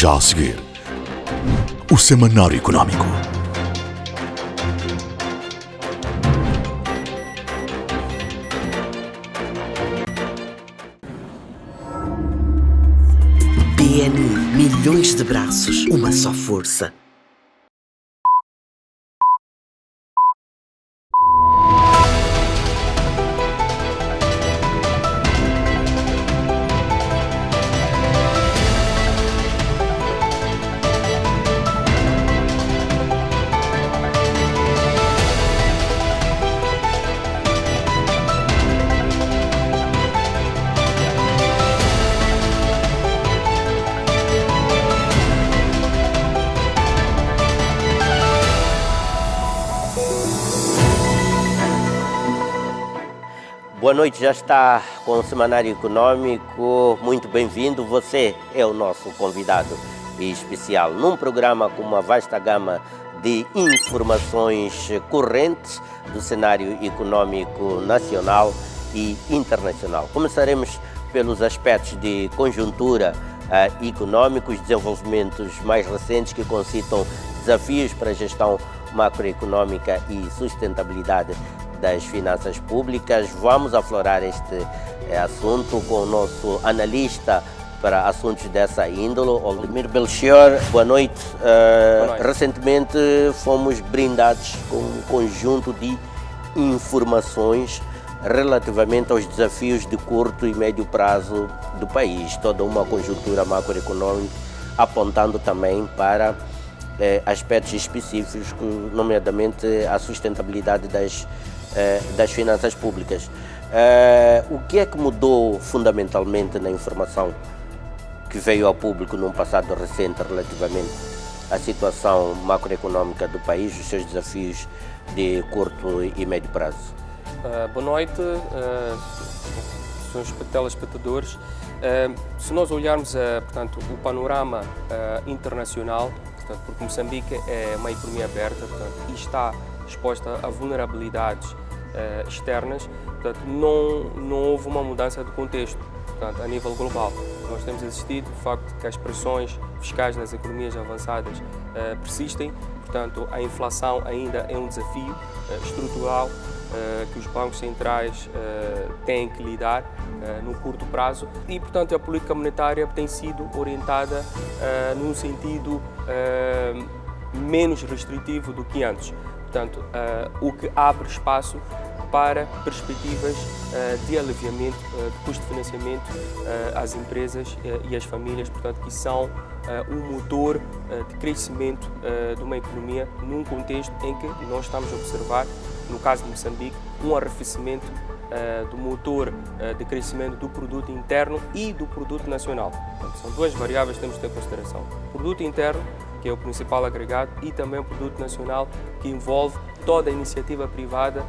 Já a seguir, o Semanário Económico. BNI, milhões de braços, uma só força. Boa noite, já está com o Semanário Económico. Muito bem-vindo. Você é o nosso convidado especial num programa com uma vasta gama de informações correntes do cenário económico nacional e internacional. Começaremos pelos aspectos de conjuntura económicos, desenvolvimentos mais recentes que concitam desafios para a gestão macroeconómica e sustentabilidade das finanças públicas. Vamos aflorar este assunto com o nosso analista para assuntos dessa índole, Aldemir Belchior. Boa noite. Boa noite. Recentemente fomos brindados com um conjunto de informações relativamente aos desafios de curto e médio prazo do país, toda uma conjuntura macroeconômica apontando também para aspectos específicos, nomeadamente a sustentabilidade das finanças públicas. O que é que mudou fundamentalmente na informação que veio ao público num passado recente relativamente à situação macroeconômica do país, os seus desafios de curto e médio prazo? Boa noite, senhores telespectadores. Se nós olharmos portanto, o panorama internacional, portanto, porque Moçambique é uma economia aberta, portanto, e está exposta a vulnerabilidades externas, portanto, não houve uma mudança de contexto, portanto, a nível global. Nós temos assistido o facto de que as pressões fiscais nas economias avançadas persistem, portanto, a inflação ainda é um desafio estrutural que os bancos centrais têm que lidar no curto prazo e, portanto, a política monetária tem sido orientada num sentido menos restritivo do que antes. Portanto, o que abre espaço para perspectivas de aliviamento de custo de financiamento às empresas e às famílias, portanto, que são um motor de crescimento de uma economia num contexto em que nós estamos a observar, no caso de Moçambique, um arrefecimento do motor de crescimento do produto interno e do produto nacional. Portanto, são duas variáveis que temos de ter em consideração. O produto interno, que é o principal agregado, e também o produto nacional, que envolve toda a iniciativa privada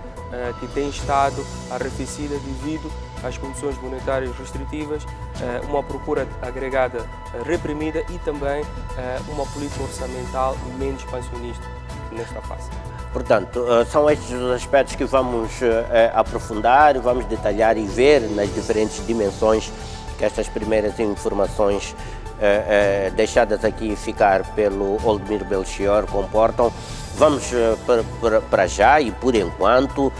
que tem estado arrefecida devido às condições monetárias restritivas, uma procura agregada reprimida e também uma política orçamental menos expansionista nesta fase. Portanto, são estes os aspectos que vamos aprofundar, vamos detalhar e ver nas diferentes dimensões que estas primeiras informações deixadas aqui ficar pelo Aldemir Belchior comportam. Vamos para já e por enquanto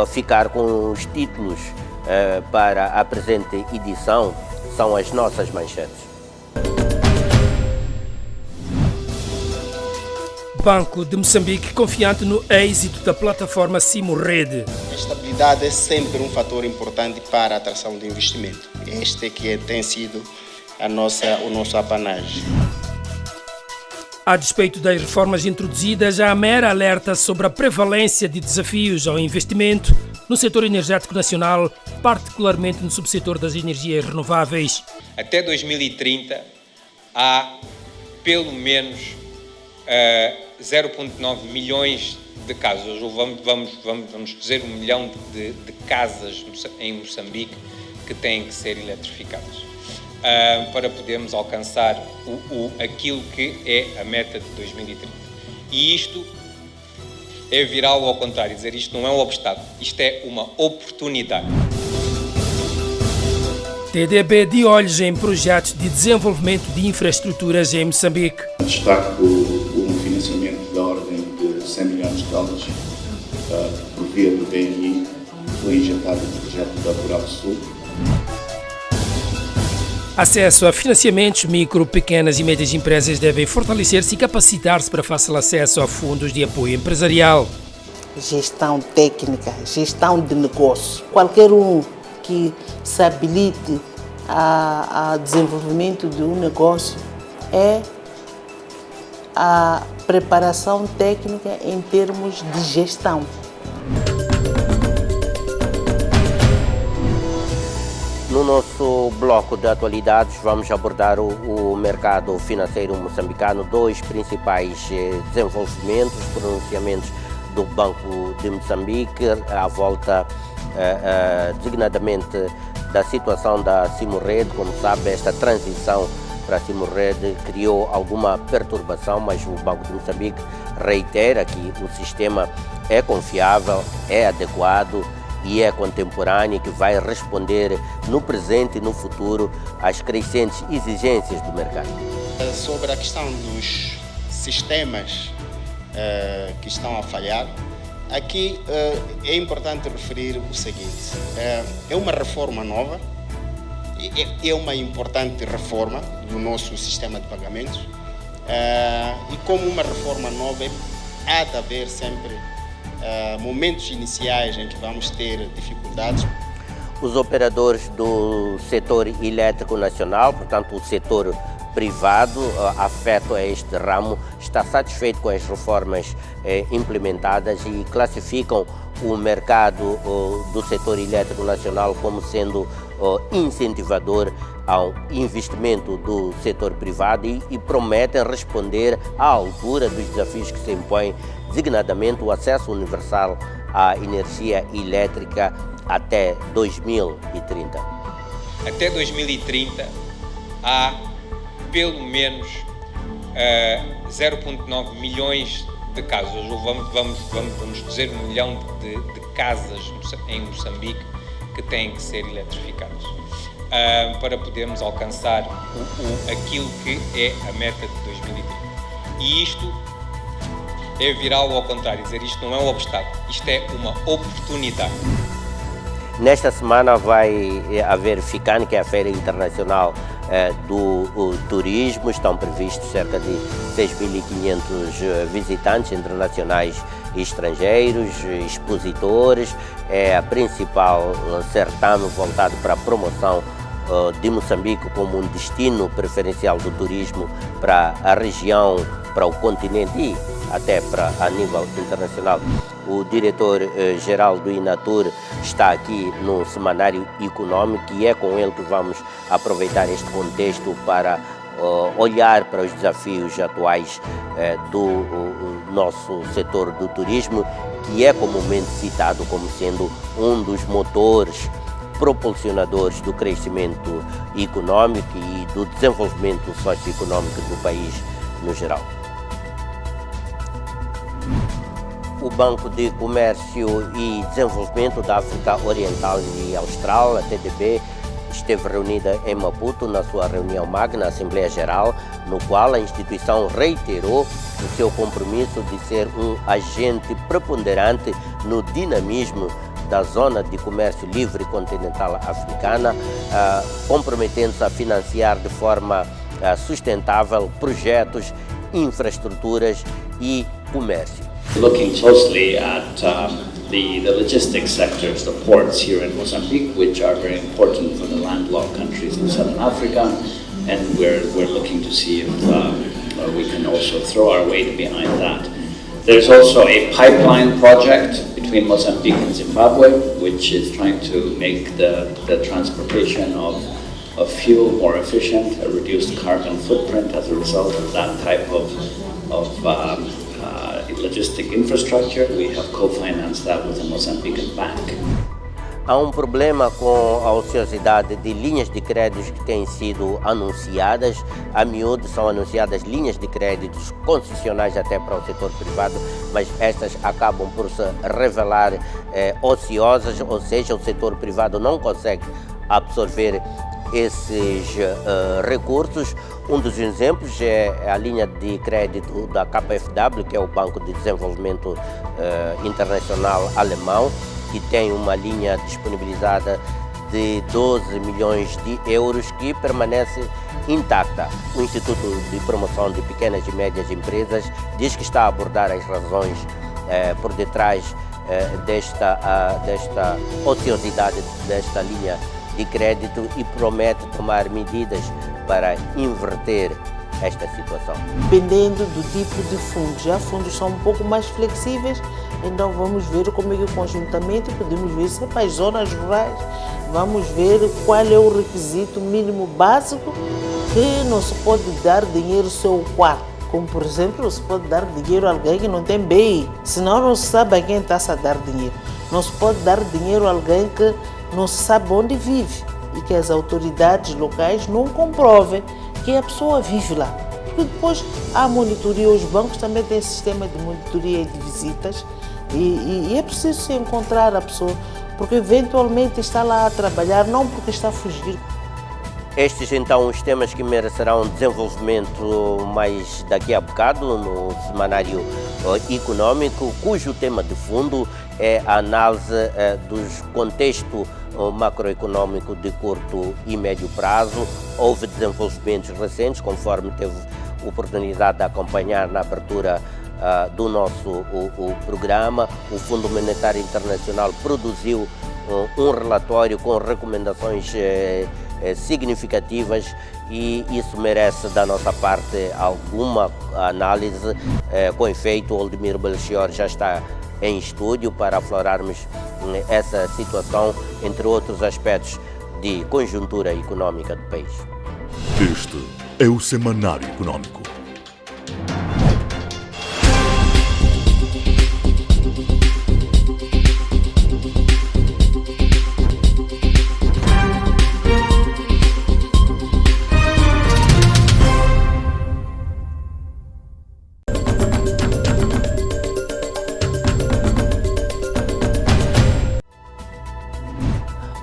ficar com os títulos para a presente edição, são as nossas manchetes. Banco de Moçambique confiante no êxito da plataforma Simorrede. A estabilidade é sempre um fator importante para a atração de investimento. Este é que tem sido o nosso apanagem. A despeito das reformas introduzidas, a AMER alerta sobre a prevalência de desafios ao investimento no setor energético nacional, particularmente no subsetor das energias renováveis. Até 2030 há pelo menos 0,9 milhões de casas, ou vamos dizer 1 milhão de casas em Moçambique que têm que ser eletrificadas para podermos alcançar aquilo que é a meta de 2030. E isto é virar ao contrário, dizer isto não é um obstáculo, isto é uma oportunidade. TDB de olhos em projetos de desenvolvimento de infraestruturas em Moçambique. Destaco um financiamento da ordem de 100 milhões de dólares por via do BNI, que foi injetado no projeto da Rural Sul. Acesso a financiamentos, micro, pequenas e médias empresas devem fortalecer-se e capacitar-se para fácil acesso a fundos de apoio empresarial. Gestão técnica, gestão de negócio. Qualquer um que se habilite a desenvolvimento de um negócio é a preparação técnica em termos de gestão. No nosso bloco de atualidades vamos abordar o mercado financeiro moçambicano, dois principais desenvolvimentos, pronunciamentos do Banco de Moçambique à volta designadamente da situação da Simurred. Como sabe, esta transição para a Simurred criou alguma perturbação, mas o Banco de Moçambique reitera que o sistema é confiável, é adequado e é contemporâneo, que vai responder no presente e no futuro às crescentes exigências do mercado. Sobre a questão dos sistemas que estão a falhar, aqui é importante referir o seguinte: é uma reforma nova, é uma importante reforma do nosso sistema de pagamentos e como uma reforma nova há de haver sempre momentos iniciais em que vamos ter dificuldades. Os operadores do setor elétrico nacional, portanto o setor privado afeto a este ramo, está satisfeito com as reformas implementadas e classificam o mercado do setor elétrico nacional como sendo incentivador ao investimento do setor privado e prometem responder à altura dos desafios que se impõem, designadamente o acesso universal à energia elétrica até 2030. Até 2030 há pelo menos 0,9 milhões de casas, ou vamos dizer 1 milhão de casas em Moçambique que têm que ser eletrificadas para podermos alcançar aquilo que é a meta de 2030. E isto é virar ao contrário, dizer isto não é um obstáculo, isto é uma oportunidade. Nesta semana vai haver FICAN, que é a Feira Internacional do Turismo. Estão previstos cerca de 6.500 visitantes internacionais e estrangeiros, expositores. É a principal certame voltado para a promoção de Moçambique como um destino preferencial do turismo para a região, para o continente e até para a nível internacional. O diretor-geral do INATUR está aqui no Semanário Econômico e é com ele que vamos aproveitar este contexto para olhar para os desafios atuais do nosso setor do turismo, que é comumente citado como sendo um dos motores propulsionadores do crescimento econômico e do desenvolvimento socioeconômico do país no geral. O Banco de Comércio e Desenvolvimento da África Oriental e Austral, a TDB, esteve reunida em Maputo na sua reunião magna, Assembleia Geral, no qual a instituição reiterou o seu compromisso de ser um agente preponderante no dinamismo da Zona de Comércio Livre Continental Africana, comprometendo-se a financiar de forma sustentável projetos, infraestruturas e comércio. Looking closely at the logistics sectors, the ports here in Mozambique, which are very important for the landlocked countries in Southern Africa, and we're looking to see if we can also throw our weight behind that. There's also a pipeline project between Mozambique and Zimbabwe, which is trying to make the transportation of fuel more efficient, a reduced carbon footprint as a result of that type of logistic infrastructure. We have co-financed that with a Mozambican bank. Há um problema com a ociosidade de linhas de créditos que têm sido anunciadas. A miúdo são anunciadas linhas de créditos concessionais até para o setor privado, mas estas acabam por se revelar ociosas, ou seja, o setor privado não consegue absorver esses recursos. Um dos exemplos é a linha de crédito da KfW, que é o Banco de Desenvolvimento Internacional Alemão, que tem uma linha disponibilizada de 12 milhões de euros que permanece intacta. O Instituto de Promoção de Pequenas e Médias Empresas diz que está a abordar as razões por detrás desta ociosidade desta linha de crédito e promete tomar medidas para inverter esta situação. Dependendo do tipo de fundos, já fundos são um pouco mais flexíveis, então vamos ver como é que conjuntamente podemos ver se é para as zonas rurais, vamos ver qual é o requisito mínimo básico que não se pode dar dinheiro só ao quarto. Como, por exemplo, não se pode dar dinheiro a alguém que não tem BI, senão não se sabe a quem está-se a dar dinheiro. Não se pode dar dinheiro a alguém que não se sabe onde vive e que as autoridades locais não comprovem que a pessoa vive lá. Porque depois há monitoria, os bancos também têm sistema de monitoria e de visitas e é preciso se encontrar a pessoa, porque eventualmente está lá a trabalhar, não porque está a fugir. Estes então os temas que merecerão desenvolvimento mais daqui a bocado no Semanário Econômico, cujo tema de fundo é a análise dos contexto macroeconômico de curto e médio prazo. Houve desenvolvimentos recentes, conforme teve oportunidade de acompanhar na abertura do nosso programa. O Fundo Monetário Internacional produziu um relatório com recomendações significativas e isso merece da nossa parte alguma análise. Com efeito, o Oldemir Belchior já está em estúdio para aflorarmos essa situação, entre outros aspectos de conjuntura econômica do país. Este é o Semanário Econômico.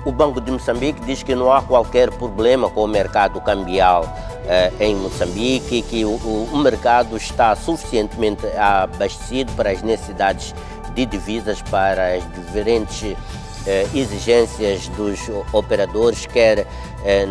O Banco de Moçambique diz que não há qualquer problema com o mercado cambial em Moçambique, que o mercado está suficientemente abastecido para as necessidades de divisas, para as diferentes exigências dos operadores, quer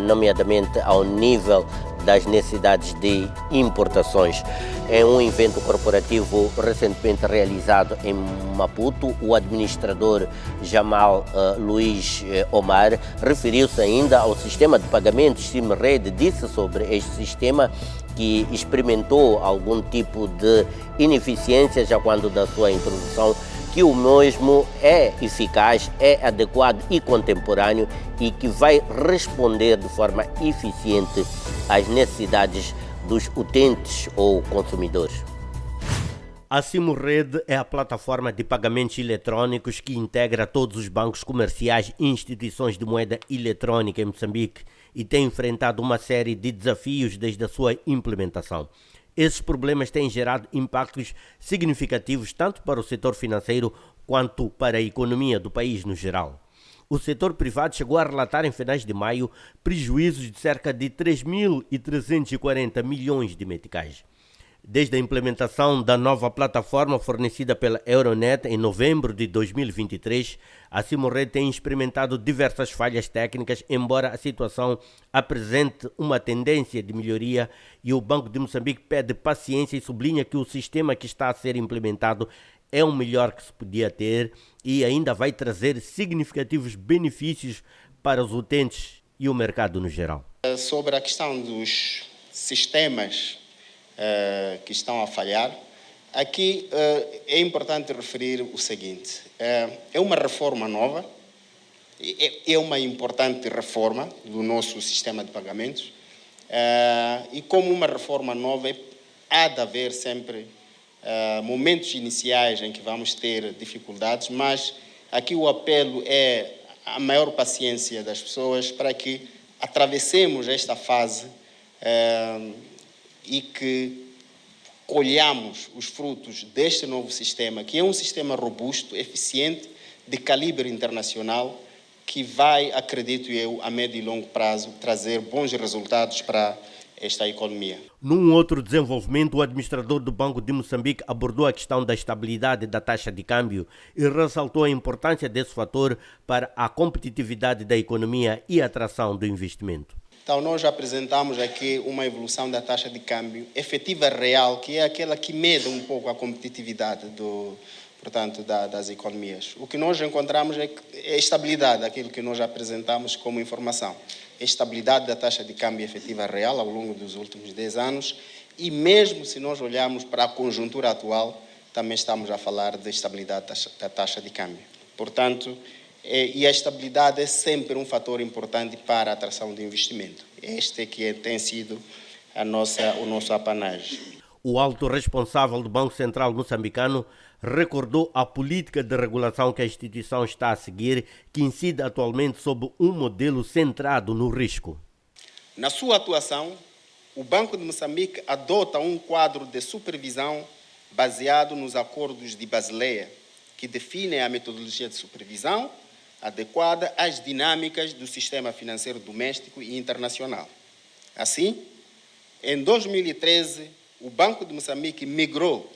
nomeadamente ao nível das necessidades de importações. Em um evento corporativo recentemente realizado em Maputo, o administrador Jamal Luiz Omar referiu-se ainda ao sistema de pagamentos SIMRED, disse sobre este sistema que experimentou algum tipo de ineficiência já quando da sua introdução, que o mesmo é eficaz, é adequado e contemporâneo e que vai responder de forma eficiente às necessidades dos utentes ou consumidores. A SIMRED é a plataforma de pagamentos eletrônicos que integra todos os bancos comerciais e instituições de moeda eletrônica em Moçambique e tem enfrentado uma série de desafios desde a sua implementação. Esses problemas têm gerado impactos significativos tanto para o setor financeiro quanto para a economia do país no geral. O setor privado chegou a relatar em finais de maio prejuízos de cerca de 3.340 milhões de meticais. Desde a implementação da nova plataforma fornecida pela Euronet em novembro de 2023, a SIMRED tem experimentado diversas falhas técnicas, embora a situação apresente uma tendência de melhoria, e o Banco de Moçambique pede paciência e sublinha que o sistema que está a ser implementado é o melhor que se podia ter e ainda vai trazer significativos benefícios para os utentes e o mercado no geral. Sobre a questão dos sistemas que estão a falhar, aqui é importante referir o seguinte: é uma reforma nova, é uma importante reforma do nosso sistema de pagamentos, e como uma reforma nova há de haver sempre momentos iniciais em que vamos ter dificuldades, mas aqui o apelo é a maior paciência das pessoas para que atravessemos esta fase e que colhamos os frutos deste novo sistema, que é um sistema robusto, eficiente, de calibre internacional, que vai, acredito eu, a médio e longo prazo, trazer bons resultados para esta economia. Num outro desenvolvimento, o administrador do Banco de Moçambique abordou a questão da estabilidade da taxa de câmbio e ressaltou a importância desse fator para a competitividade da economia e a atração do investimento. Então, nós apresentamos aqui uma evolução da taxa de câmbio efetiva real, que é aquela que mede um pouco a competitividade das economias. O que nós encontramos é estabilidade, aquilo que nós apresentamos como informação. Estabilidade da taxa de câmbio efetiva real ao longo dos últimos 10 anos e mesmo se nós olharmos para a conjuntura atual, também estamos a falar de estabilidade da taxa de câmbio. Portanto, e a estabilidade é sempre um fator importante para a atração de investimento. Este que tem sido o nosso apanagem. O alto responsável do Banco Central moçambicano recordou a política de regulação que a instituição está a seguir, que incide atualmente sob um modelo centrado no risco. Na sua atuação, o Banco de Moçambique adota um quadro de supervisão baseado nos acordos de Basileia, que definem a metodologia de supervisão adequada às dinâmicas do sistema financeiro doméstico e internacional. Assim, em 2013, o Banco de Moçambique migrou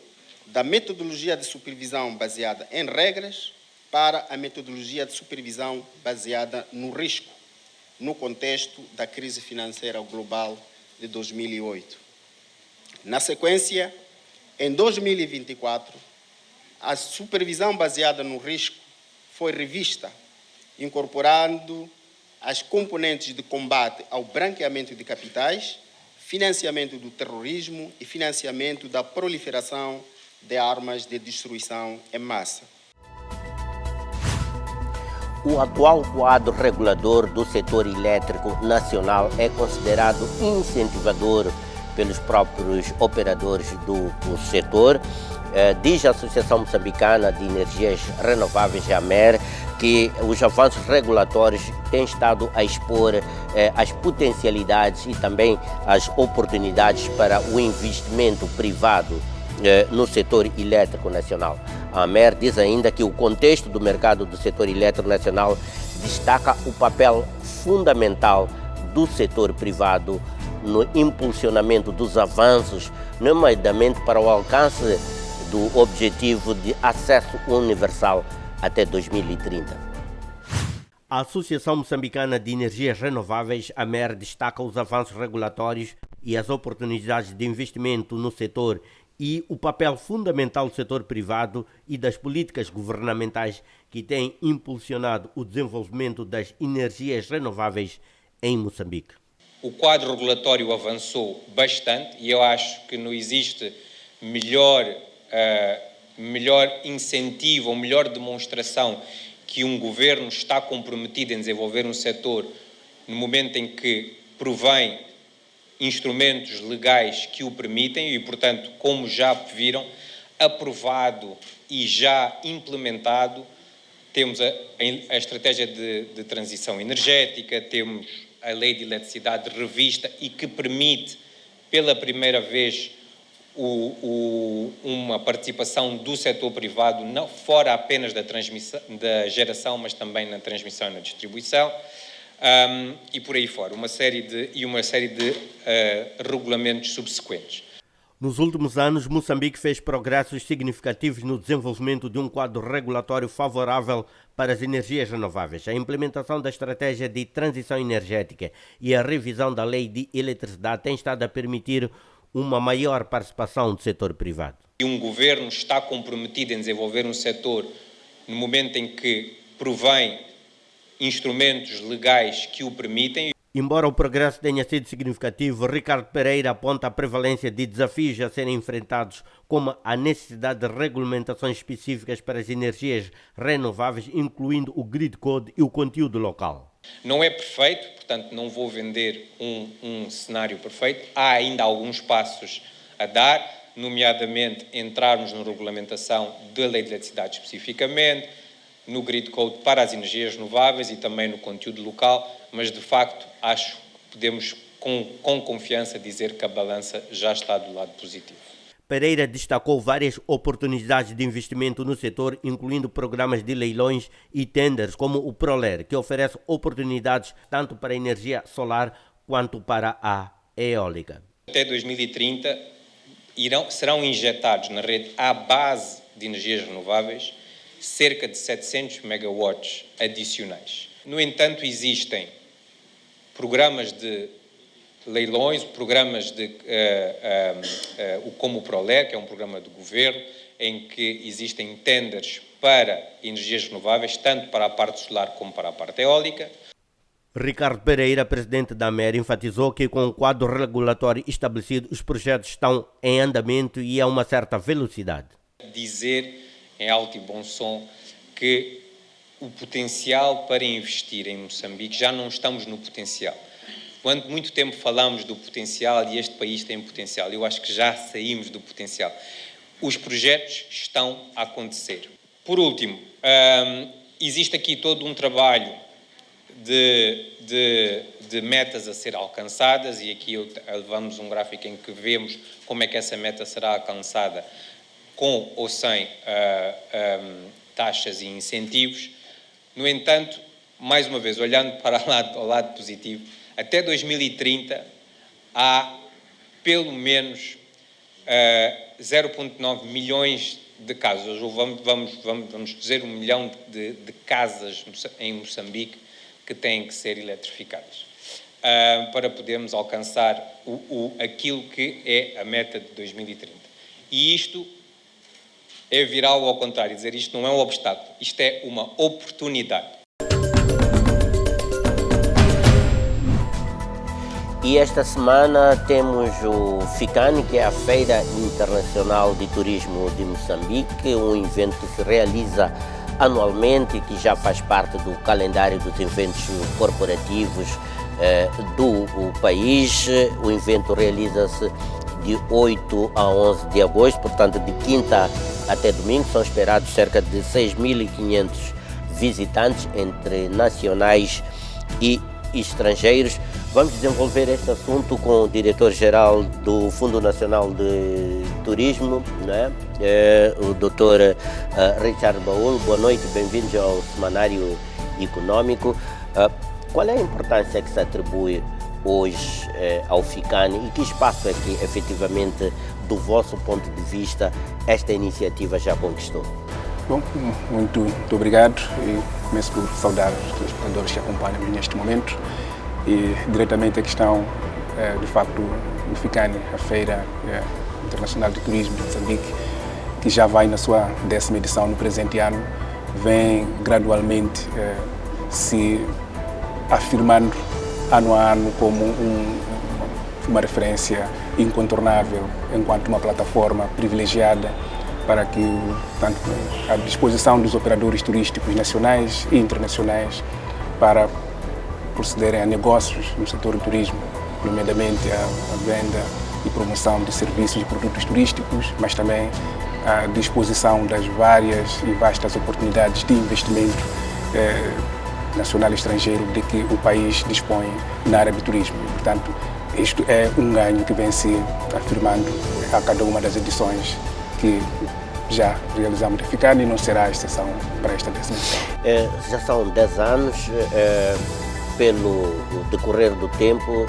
da metodologia de supervisão baseada em regras para a metodologia de supervisão baseada no risco, no contexto da crise financeira global de 2008. Na sequência, em 2024, a supervisão baseada no risco foi revista, incorporando as componentes de combate ao branqueamento de capitais, financiamento do terrorismo e financiamento da proliferação de armas de destruição em massa. O atual quadro regulador do setor elétrico nacional é considerado incentivador pelos próprios operadores do setor. Diz a Associação Moçambicana de Energias Renováveis, AMER, que os avanços regulatórios têm estado a expor as potencialidades e também as oportunidades para o investimento privado no setor elétrico nacional. A AMER diz ainda que o contexto do mercado do setor elétrico nacional destaca o papel fundamental do setor privado no impulsionamento dos avanços, nomeadamente para o alcance do objetivo de acesso universal até 2030. A Associação Moçambicana de Energias Renováveis, AMER, destaca os avanços regulatórios e as oportunidades de investimento no setor e o papel fundamental do setor privado e das políticas governamentais que têm impulsionado o desenvolvimento das energias renováveis em Moçambique. O quadro regulatório avançou bastante e eu acho que não existe melhor incentivo ou melhor demonstração que um governo está comprometido em desenvolver um setor no momento em que provém instrumentos legais que o permitem e, portanto, como já viram, aprovado e já implementado, temos a estratégia de transição energética, temos a lei de eletricidade revista e que permite, pela primeira vez, uma participação do setor privado, não fora apenas da geração, mas também na transmissão e na distribuição, e por aí fora, uma série de regulamentos subsequentes. Nos últimos anos, Moçambique fez progressos significativos no desenvolvimento de um quadro regulatório favorável para as energias renováveis. A implementação da estratégia de transição energética e a revisão da lei de eletricidade têm estado a permitir uma maior participação do setor privado. E um governo está comprometido em desenvolver um setor no momento em que provém instrumentos legais que o permitem. Embora o progresso tenha sido significativo, Ricardo Pereira aponta a prevalência de desafios a serem enfrentados, como a necessidade de regulamentações específicas para as energias renováveis, incluindo o grid code e o conteúdo local. Não é perfeito, portanto não vou vender um cenário perfeito. Há ainda alguns passos a dar, nomeadamente entrarmos na regulamentação da lei de eletricidade especificamente, no grid code para as energias renováveis e também no conteúdo local, mas de facto acho que podemos com confiança dizer que a balança já está do lado positivo. Pereira destacou várias oportunidades de investimento no setor, incluindo programas de leilões e tenders, como o ProLer, que oferece oportunidades tanto para a energia solar quanto para a eólica. Até 2030 serão injetados na rede à base de energias renováveis cerca de 700 megawatts adicionais. No entanto, existem programas de leilões, programas como o ProLer, que é um programa do governo, em que existem tenders para energias renováveis, tanto para a parte solar como para a parte eólica. Ricardo Pereira, presidente da AMER, enfatizou que com o quadro regulatório estabelecido, os projetos estão em andamento e a uma certa velocidade. Dizer em alto e bom som que o potencial para investir em Moçambique, já não estamos no potencial. Durante muito tempo falamos do potencial e este país tem potencial. Eu acho que já saímos do potencial. Os projetos estão a acontecer. Por último, existe aqui todo um trabalho de metas a ser alcançadas e aqui levamos um gráfico em que vemos como é que essa meta será alcançada com ou sem taxas e incentivos. No entanto, mais uma vez, olhando para o lado positivo, até 2030 há pelo menos 0,9 milhões de casas, ou vamos dizer 1 milhão de casas em Moçambique que têm que ser eletrificadas para podermos alcançar aquilo que é a meta de 2030. E isto é virar ao contrário, dizer isto não é um obstáculo, isto é uma oportunidade. E esta semana temos o FICAN, que é a Feira Internacional de Turismo de Moçambique, um evento que se realiza anualmente e que já faz parte do calendário dos eventos corporativos do país. O evento realiza-se de 8 a 11 de agosto, portanto de quinta até domingo. São esperados cerca de 6.500 visitantes, entre nacionais e estrangeiros. Vamos desenvolver este assunto com o diretor-geral do Fundo Nacional de Turismo, né? O Dr. Richard Baúl. Boa noite, bem-vindos ao Semanário Econômico. Qual é a importância que se atribui hoje ao FICAN e que espaço é que, efetivamente, do vosso ponto de vista, esta iniciativa já conquistou? Bom, muito obrigado e começo por saudar os telespectadores que acompanham neste momento e diretamente a questão, de facto, do FICAN, a Feira Internacional de Turismo de Moçambique, que já vai na sua 10ª edição no presente ano, vem gradualmente se afirmando ano a ano como uma referência incontornável enquanto uma plataforma privilegiada para que, tanto à disposição dos operadores turísticos nacionais e internacionais para procederem a negócios no setor do turismo, nomeadamente a venda e promoção de serviços e produtos turísticos, mas também à disposição das várias e vastas oportunidades de investimento nacional e estrangeiro de que o país dispõe na área do turismo. Portanto, isto é um ganho que vem se afirmando a cada uma das edições que já realizamos de FICAN e não será exceção para esta 10ª edição. Já são 10 anos, pelo decorrer do tempo,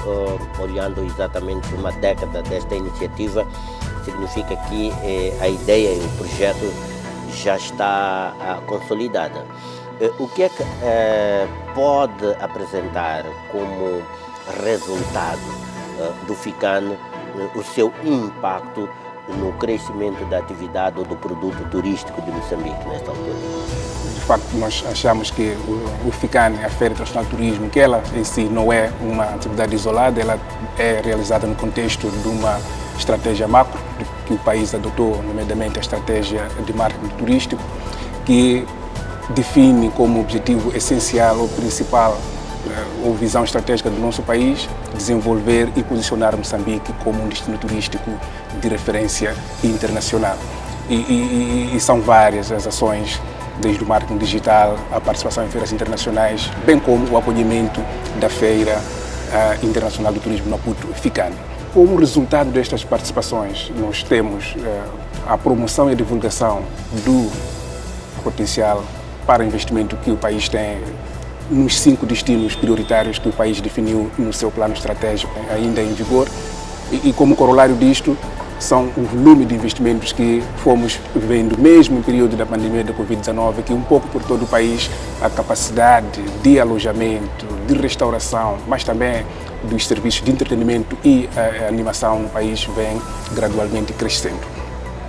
olhando exatamente uma década desta iniciativa, significa que a ideia e o projeto já está consolidada. O que é que pode apresentar como resultado do FICAN o seu impacto no crescimento da atividade ou do produto turístico de Moçambique nesta altura? De facto, nós achamos que o FICAN, a Feira Internacional de Turismo, que ela em si não é uma atividade isolada, ela é realizada no contexto de uma estratégia macro que o país adotou, nomeadamente a estratégia de marketing turístico, que define como objetivo essencial ou principal ou visão estratégica do nosso país desenvolver e posicionar Moçambique como um destino turístico de referência internacional. E são várias as ações, desde o marketing digital, a participação em feiras internacionais, bem como o acolhimento da Feira Internacional do Turismo Maputo, FICAN. como resultado destas participações, nós temos a promoção e a divulgação do potencial para investimento que o país tem nos 5 destinos prioritários que o país definiu no seu plano estratégico ainda em vigor. E como corolário disto, são o volume de investimentos que fomos vendo, mesmo em período da pandemia da Covid-19, que um pouco por todo o país a capacidade de alojamento, de restauração, mas também dos serviços de entretenimento e animação no país vem gradualmente crescendo.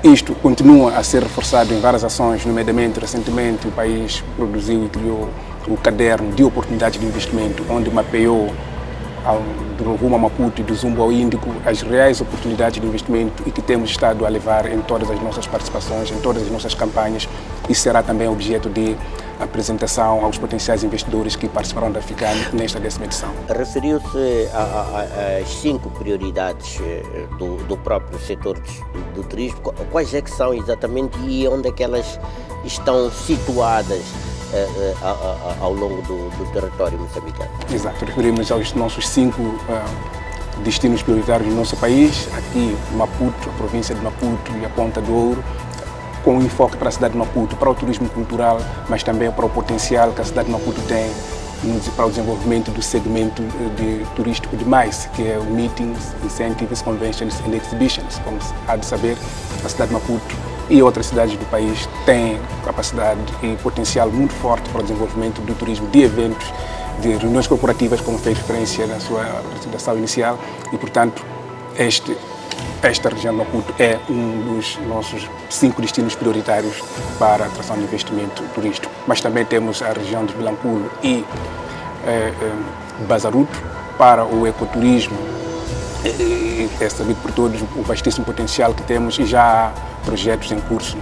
Isto continua a ser reforçado em várias ações, nomeadamente recentemente o país produziu e criou o caderno de oportunidades de investimento, onde mapeou do Rovuma a Maputo e do Zumbo ao Índico as reais oportunidades de investimento e que temos estado a levar em todas as nossas participações, em todas as nossas campanhas. Isso será também objeto de apresentação aos potenciais investidores que participarão da FICAN nesta 10ª edição. Referiu-se às 5 prioridades do próprio setor do turismo. Quais é que são exatamente e onde é que elas estão situadas ao longo do território moçambicano? Exato, referimos aos nossos 5 destinos prioritários do nosso país, aqui Maputo, a província de Maputo e a Ponta do Ouro, com um enfoque para a cidade de Maputo, para o turismo cultural, mas também para o potencial que a cidade de Maputo tem para o desenvolvimento do segmento turístico de MICE, que é o Meetings, Incentives, Conventions and Exhibitions. Como se há de saber, a cidade de Maputo e outras cidades do país têm capacidade e potencial muito forte para o desenvolvimento do turismo, de eventos, de reuniões corporativas, como fez referência na sua apresentação inicial, e, portanto, esta região de Maputo é um dos nossos 5 destinos prioritários para a atração de investimento turístico. Mas também temos a região de Vilanculo e Bazaruto para o ecoturismo. É sabido por todos o vastíssimo potencial que temos e já há projetos em curso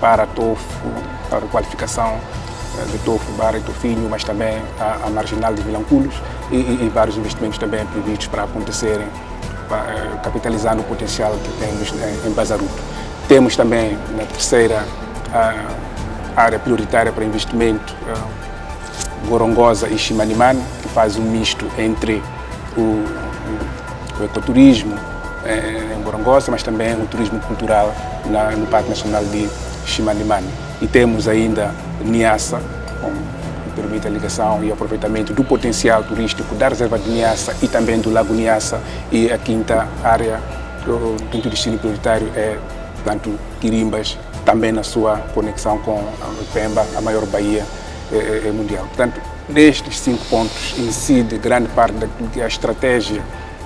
para TOFO, para a qualificação de TOFO, Barra e Tofinho, mas também a marginal de Vilanculos e vários investimentos também previstos para acontecerem, capitalizando o potencial que temos em Bazaruto. Temos também na 3ª área prioritária para investimento Gorongosa e Chimanimani, que faz um misto entre o ecoturismo em Gorongosa, mas também o turismo cultural no Parque Nacional de Chimanimani. E temos ainda Niassa, que permite a ligação e o aproveitamento do potencial turístico da reserva de Niassa e também do Lago Niassa. E a 5ª área, o 5º destino prioritário é, portanto, Quirimbas, também na sua conexão com a Pemba, a maior baía mundial. Portanto, nestes 5 pontos incide grande parte daquilo que é a estratégia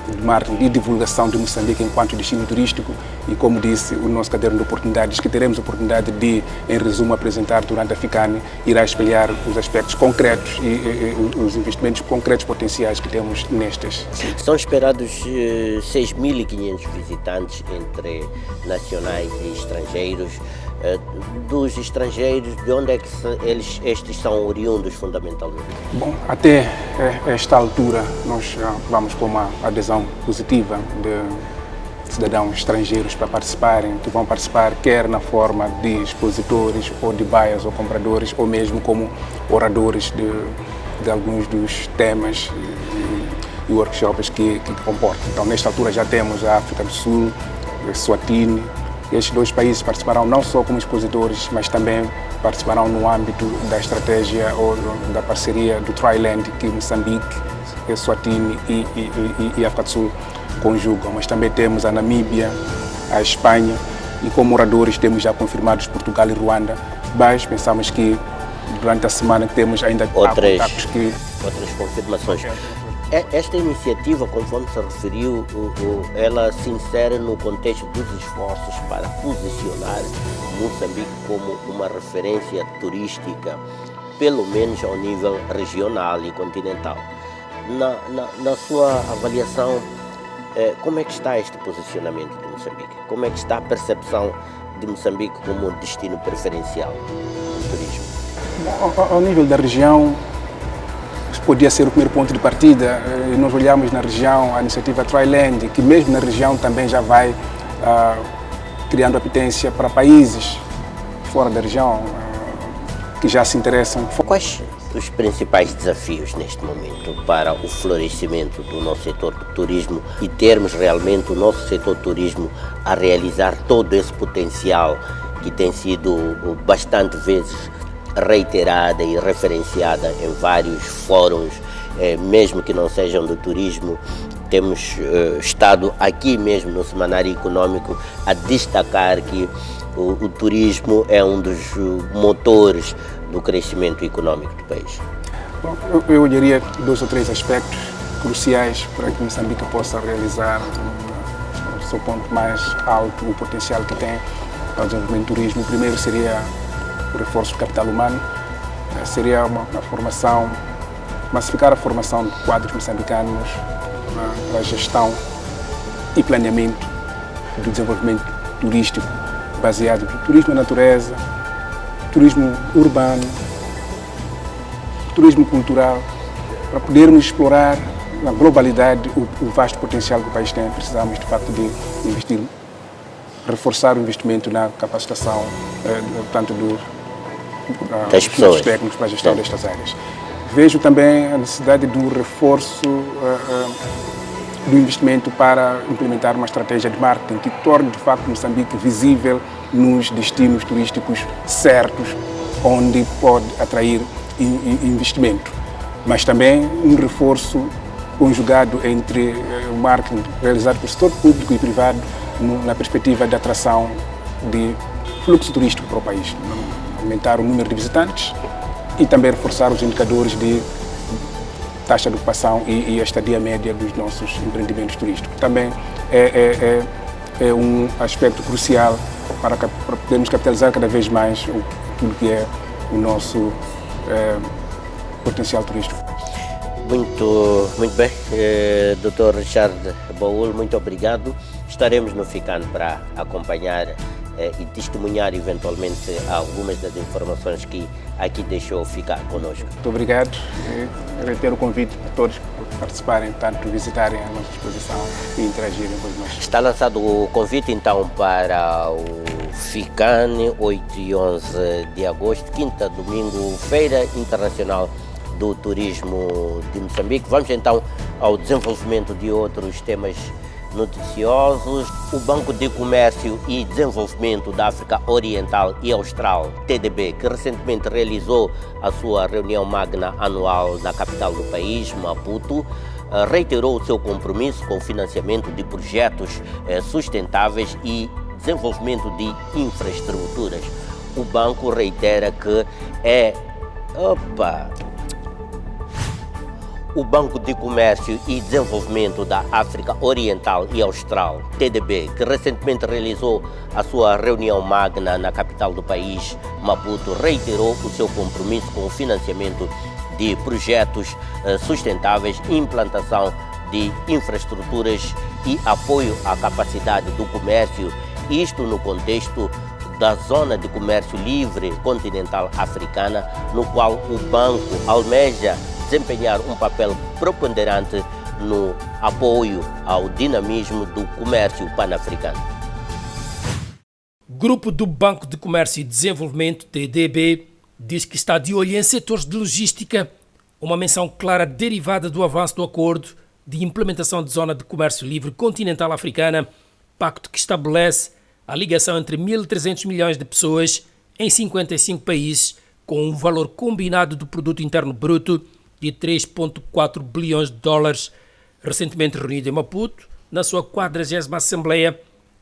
de marketing e divulgação de Moçambique enquanto destino turístico e, como disse, o nosso caderno de oportunidades, que teremos a oportunidade de, em resumo, apresentar durante a FICAN, irá espelhar os aspectos concretos e os investimentos concretos potenciais que temos nestas. São esperados 6.500 visitantes entre nacionais e estrangeiros. Dos estrangeiros, de onde é que estes são oriundos fundamentalmente? Bom, até esta altura nós vamos com uma adesão positiva de cidadãos estrangeiros para participarem, que vão participar quer na forma de expositores ou de buyers ou compradores, ou mesmo como oradores de alguns dos temas e workshops que comportam. Então, nesta altura já temos a África do Sul, Eswatini. Estes 2 países participarão não só como expositores, mas também participarão no âmbito da estratégia ou da parceria do Triland, que Moçambique, Eswatini e África do Sul conjugam. Mas também temos a Namíbia, a Espanha e como oradores temos já confirmados Portugal e Ruanda, mas pensamos que durante a semana temos ainda contactos que... Outras confirmações. Esta iniciativa, conforme se referiu, ela se insere no contexto dos esforços para posicionar Moçambique como uma referência turística, pelo menos ao nível regional e continental. Na sua avaliação, como é que está este posicionamento de Moçambique? Como é que está a percepção de Moçambique como um destino preferencial do turismo? Ao nível da região, podia ser o primeiro ponto de partida. Nós olhamos na região a iniciativa Triland, que mesmo na região também já vai criando apetência para países fora da região que já se interessam. Quais dos principais desafios neste momento para o florescimento do nosso setor do turismo e termos realmente o nosso setor do turismo a realizar todo esse potencial que tem sido bastante vezes reiterada e referenciada em vários fóruns, mesmo que não sejam do turismo. Temos estado aqui mesmo no Semanário Econômico a destacar que o turismo é um dos motores do crescimento econômico do país. Bom, eu olharia 2 ou 3 aspectos cruciais para que Moçambique possa realizar o seu ponto mais alto, o potencial que tem ao desenvolvimento do turismo. O primeiro seria o reforço do capital humano, seria uma formação, massificar a formação de quadros moçambicanos para a gestão e planeamento do desenvolvimento turístico baseado no turismo natureza, turismo urbano, turismo cultural, para podermos explorar na globalidade o vasto potencial que o país tem. Precisamos, de facto, de investir, reforçar o investimento na capacitação, tanto das pessoas, dos técnicos para a gestão destas áreas. Vejo também a necessidade do reforço do investimento para implementar uma estratégia de marketing que torne, de facto, Moçambique visível nos destinos turísticos certos, onde pode atrair investimento. Mas também um reforço conjugado entre o marketing realizado pelo setor público e privado na perspectiva de atração de fluxo turístico para o país. Aumentar o número de visitantes e também reforçar os indicadores de taxa de ocupação e a estadia média dos nossos empreendimentos turísticos. Também é um aspecto crucial para podermos capitalizar cada vez mais aquilo que é o nosso potencial turístico. Muito bem, Dr. Richard Baúl, muito obrigado. Estaremos no Ficano para acompanhar e testemunhar eventualmente algumas das informações que aqui deixou ficar conosco. Muito obrigado e reitero o convite para todos que participarem, tanto visitarem a nossa exposição e interagirem com nós. Está lançado o convite então para o Ficane, 8 e 11 de agosto, quinta, domingo, Feira Internacional do Turismo de Moçambique. Vamos então ao desenvolvimento de outros temas noticiosos. O Banco de Comércio e Desenvolvimento da África Oriental e Austral, TDB, que recentemente realizou a sua reunião magna anual na capital do país, Maputo, reiterou o seu compromisso com o financiamento de projetos sustentáveis e desenvolvimento de infraestruturas. O banco reitera que o Banco de Comércio e Desenvolvimento da África Oriental e Austral, TDB, que recentemente realizou a sua reunião magna na capital do país, Maputo, reiterou o seu compromisso com o financiamento de projetos sustentáveis, implantação de infraestruturas e apoio à capacidade do comércio, isto no contexto da Zona de Comércio Livre Continental Africana, no qual o banco almeja desempenhar um papel preponderante no apoio ao dinamismo do comércio pan-africano. Grupo do Banco de Comércio e Desenvolvimento, TDB, diz que está de olho em setores de logística, uma menção clara derivada do avanço do acordo de implementação de Zona de Comércio Livre Continental Africana, pacto que estabelece a ligação entre 1.300 milhões de pessoas em 55 países, com um valor combinado do Produto Interno Bruto de 3,4 bilhões de dólares. Recentemente reunido em Maputo, na sua 40ª Assembleia,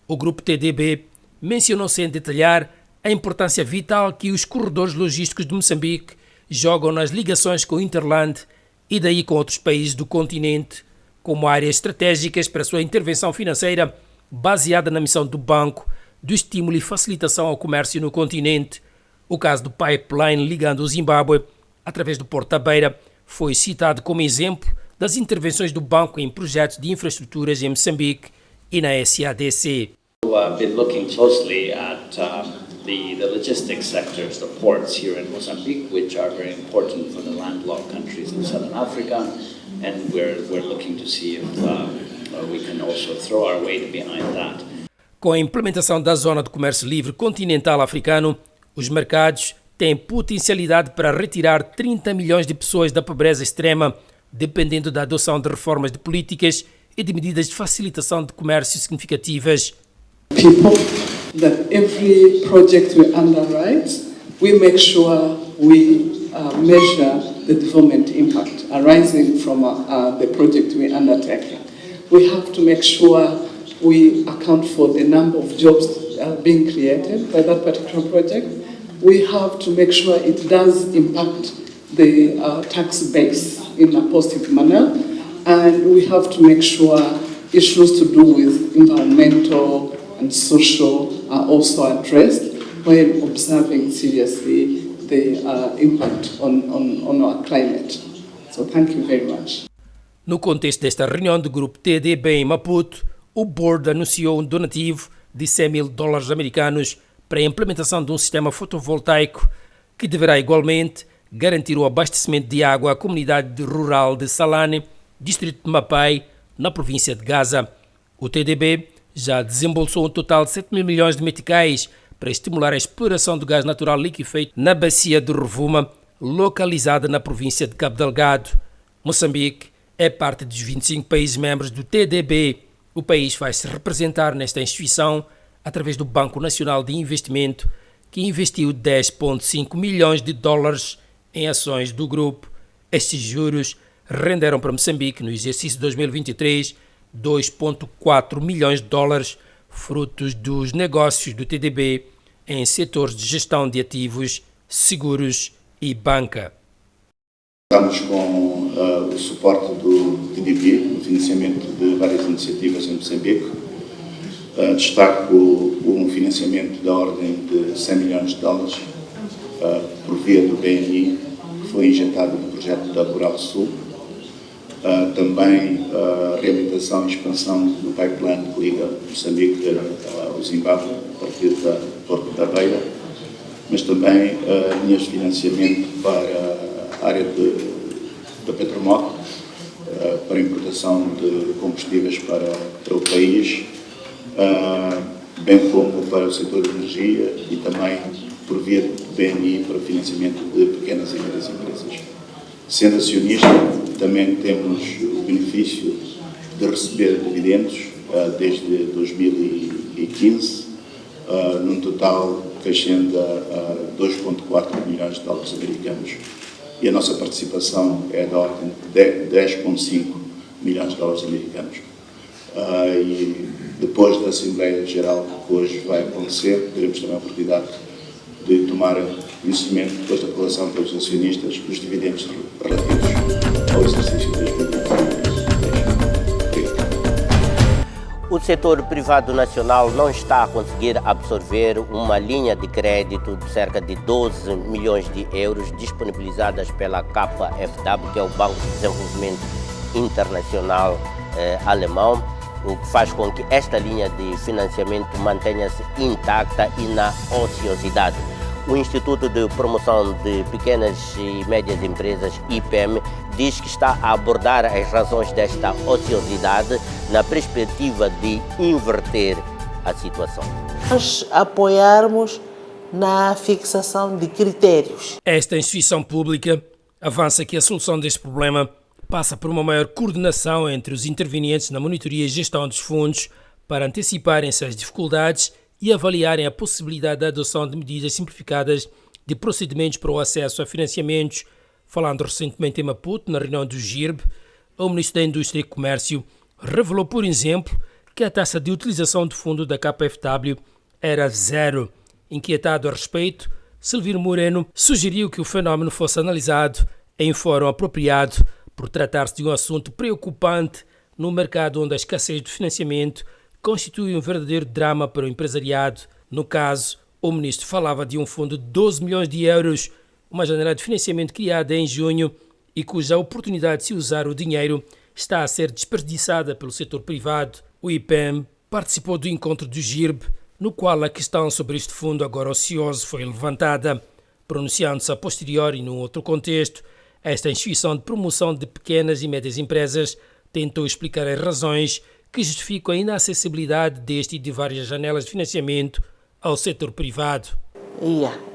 o Grupo TDB mencionou sem detalhar a importância vital que os corredores logísticos de Moçambique jogam nas ligações com o Interland e daí com outros países do continente, como áreas estratégicas para a sua intervenção financeira baseada na missão do banco do estímulo e facilitação ao comércio no continente. O caso do pipeline ligando o Zimbábue através do Porto da Beira foi citado como exemplo das intervenções do banco em projetos de infraestruturas em Moçambique e na SADC. I've been looking closely at the logistics sectors, the ports here in Mozambique, which are very important for the landlocked countries in Southern Africa, and we're looking to see if we can also throw our weight behind that. Com a implementação da Zona de Comércio Livre Continental Africano, os mercados tem potencialidade para retirar 30 milhões de pessoas da pobreza extrema, dependendo da adoção de reformas de políticas e de medidas de facilitação de comércio significativas. People that every project we underwrite, we make sure we measure the development impact arising from the project we undertake. We have to make sure we account for the number of jobs being created by that particular project. We have to make sure it does impact the tax base in a positive manner, and we have to make sure issues to do with environmental and social are also addressed while observing seriously the impact on our climate. So thank you very much. No contexto desta reunião do grupo TDB em Maputo, o board anunciou um donativo de $100 mil americanos para a implementação de um sistema fotovoltaico que deverá igualmente garantir o abastecimento de água à comunidade rural de Salane, distrito de Mapai, na província de Gaza. O TDB já desembolsou um total de 7 mil milhões de meticais para estimular a exploração do gás natural liquefeito na bacia do Rovuma, localizada na província de Cabo Delgado. Moçambique é parte dos 25 países membros do TDB. O país vai se representar nesta instituição através do Banco Nacional de Investimento, que investiu $10,5 milhões em ações do grupo. Estes juros renderam para Moçambique, no exercício 2023, $2,4 milhões, frutos dos negócios do TDB em setores de gestão de ativos, seguros e banca. Estamos com o suporte do TDB no financiamento de várias iniciativas em Moçambique. Destaco um financiamento da ordem de $100 milhões por via do BNI, que foi injetado no projeto da Rural Sul. Também a reabilitação e expansão do pipeline que liga Moçambique ao Zimbábue, a partir da Porto da Beira, mas também linhas de financiamento para a área da Petromoc, para a importação de combustíveis para o país, bem como para o setor de energia e também por via do BNI para o financiamento de pequenas e médias empresas. Sendo acionista, também temos o benefício de receber dividendos desde 2015, num total que ascende a $2,4 milhões americanos. E a nossa participação é da ordem de $10,5 milhões americanos. E depois da Assembleia Geral que hoje vai acontecer, teremos também a oportunidade de tomar conhecimento, depois da aprovação pelos acionistas, dos dividendos relativos ao exercício de 2023. O setor privado nacional não está a conseguir absorver uma linha de crédito de cerca de 12 milhões de euros disponibilizadas pela KfW, que é o Banco de Desenvolvimento Internacional alemão, o que faz com que esta linha de financiamento mantenha-se intacta e na ociosidade. O Instituto de Promoção de Pequenas e Médias Empresas, IPEM, diz que está a abordar as razões desta ociosidade na perspectiva de inverter a situação. Nós apoiarmos na fixação de critérios. Esta instituição pública avança que a solução deste problema passa por uma maior coordenação entre os intervenientes na monitoria e gestão dos fundos para anteciparem-se às dificuldades e avaliarem a possibilidade da adoção de medidas simplificadas de procedimentos para o acesso a financiamentos. Falando recentemente em Maputo, na reunião do GIRB, o Ministro da Indústria e Comércio revelou, por exemplo, que a taxa de utilização do fundo da KfW era 0. Inquietado a respeito, Silvino Moreno sugeriu que o fenómeno fosse analisado em fórum apropriado, por tratar-se de um assunto preocupante no mercado onde a escassez de financiamento constitui um verdadeiro drama para o empresariado. No caso, o ministro falava de um fundo de 12 milhões de euros, uma janela de financiamento criada em junho e cuja oportunidade de se usar o dinheiro está a ser desperdiçada pelo setor privado. O IPEM participou do encontro do GIRB, no qual a questão sobre este fundo agora ocioso foi levantada. Pronunciando-se a posteriori num outro contexto, esta instituição de promoção de pequenas e médias empresas tentou explicar as razões que justificam a inacessibilidade deste e de várias janelas de financiamento ao setor privado.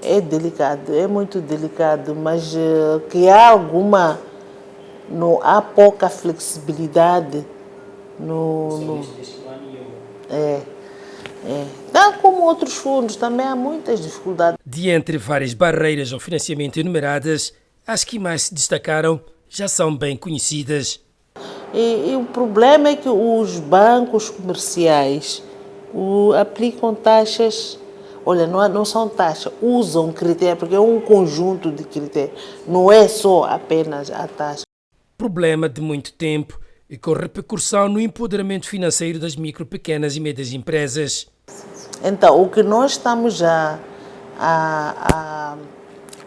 É delicado, é muito delicado, mas que há alguma... Não há pouca flexibilidade Tal como outros fundos, também há muitas dificuldades. De entre várias barreiras ao financiamento enumeradas, as que mais se destacaram já são bem conhecidas. E o problema é que os bancos comerciais aplicam taxas, não são taxas, usam critérios, porque é um conjunto de critérios, não é só apenas a taxa. Problema de muito tempo e com repercussão no empoderamento financeiro das micro, pequenas e médias empresas. Então, o que nós estamos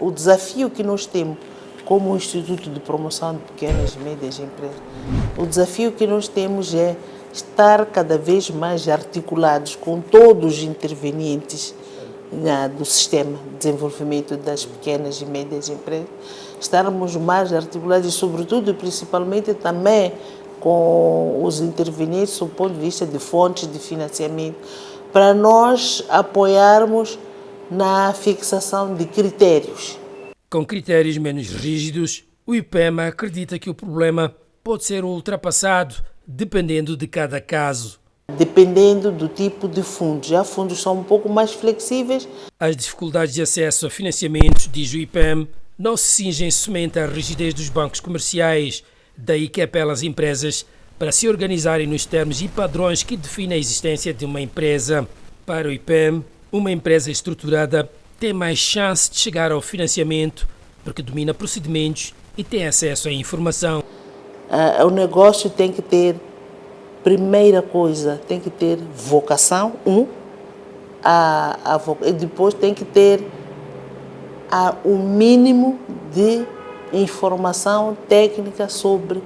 o desafio que nós temos como Instituto de Promoção de Pequenas e Médias Empresas, o desafio que nós temos é estar cada vez mais articulados com todos os intervenientes do sistema de desenvolvimento das pequenas e médias empresas, estarmos mais articulados e, sobretudo, principalmente também com os intervenientes do ponto de vista de fontes de financiamento, para nós apoiarmos na fixação de critérios. Com critérios menos rígidos, o IPEM acredita que o problema pode ser ultrapassado dependendo de cada caso. Dependendo do tipo de fundos. Já fundos são um pouco mais flexíveis. As dificuldades de acesso a financiamentos, diz o IPEM, não se cingem somente à rigidez dos bancos comerciais, daí que apela às empresas para se organizarem nos termos e padrões que definem a existência de uma empresa. Para o IPEM, uma empresa estruturada tem mais chance de chegar ao financiamento porque domina procedimentos e tem acesso à informação. O negócio tem que ter, primeira coisa, tem que ter vocação, e depois tem que ter o mínimo de informação técnica sobre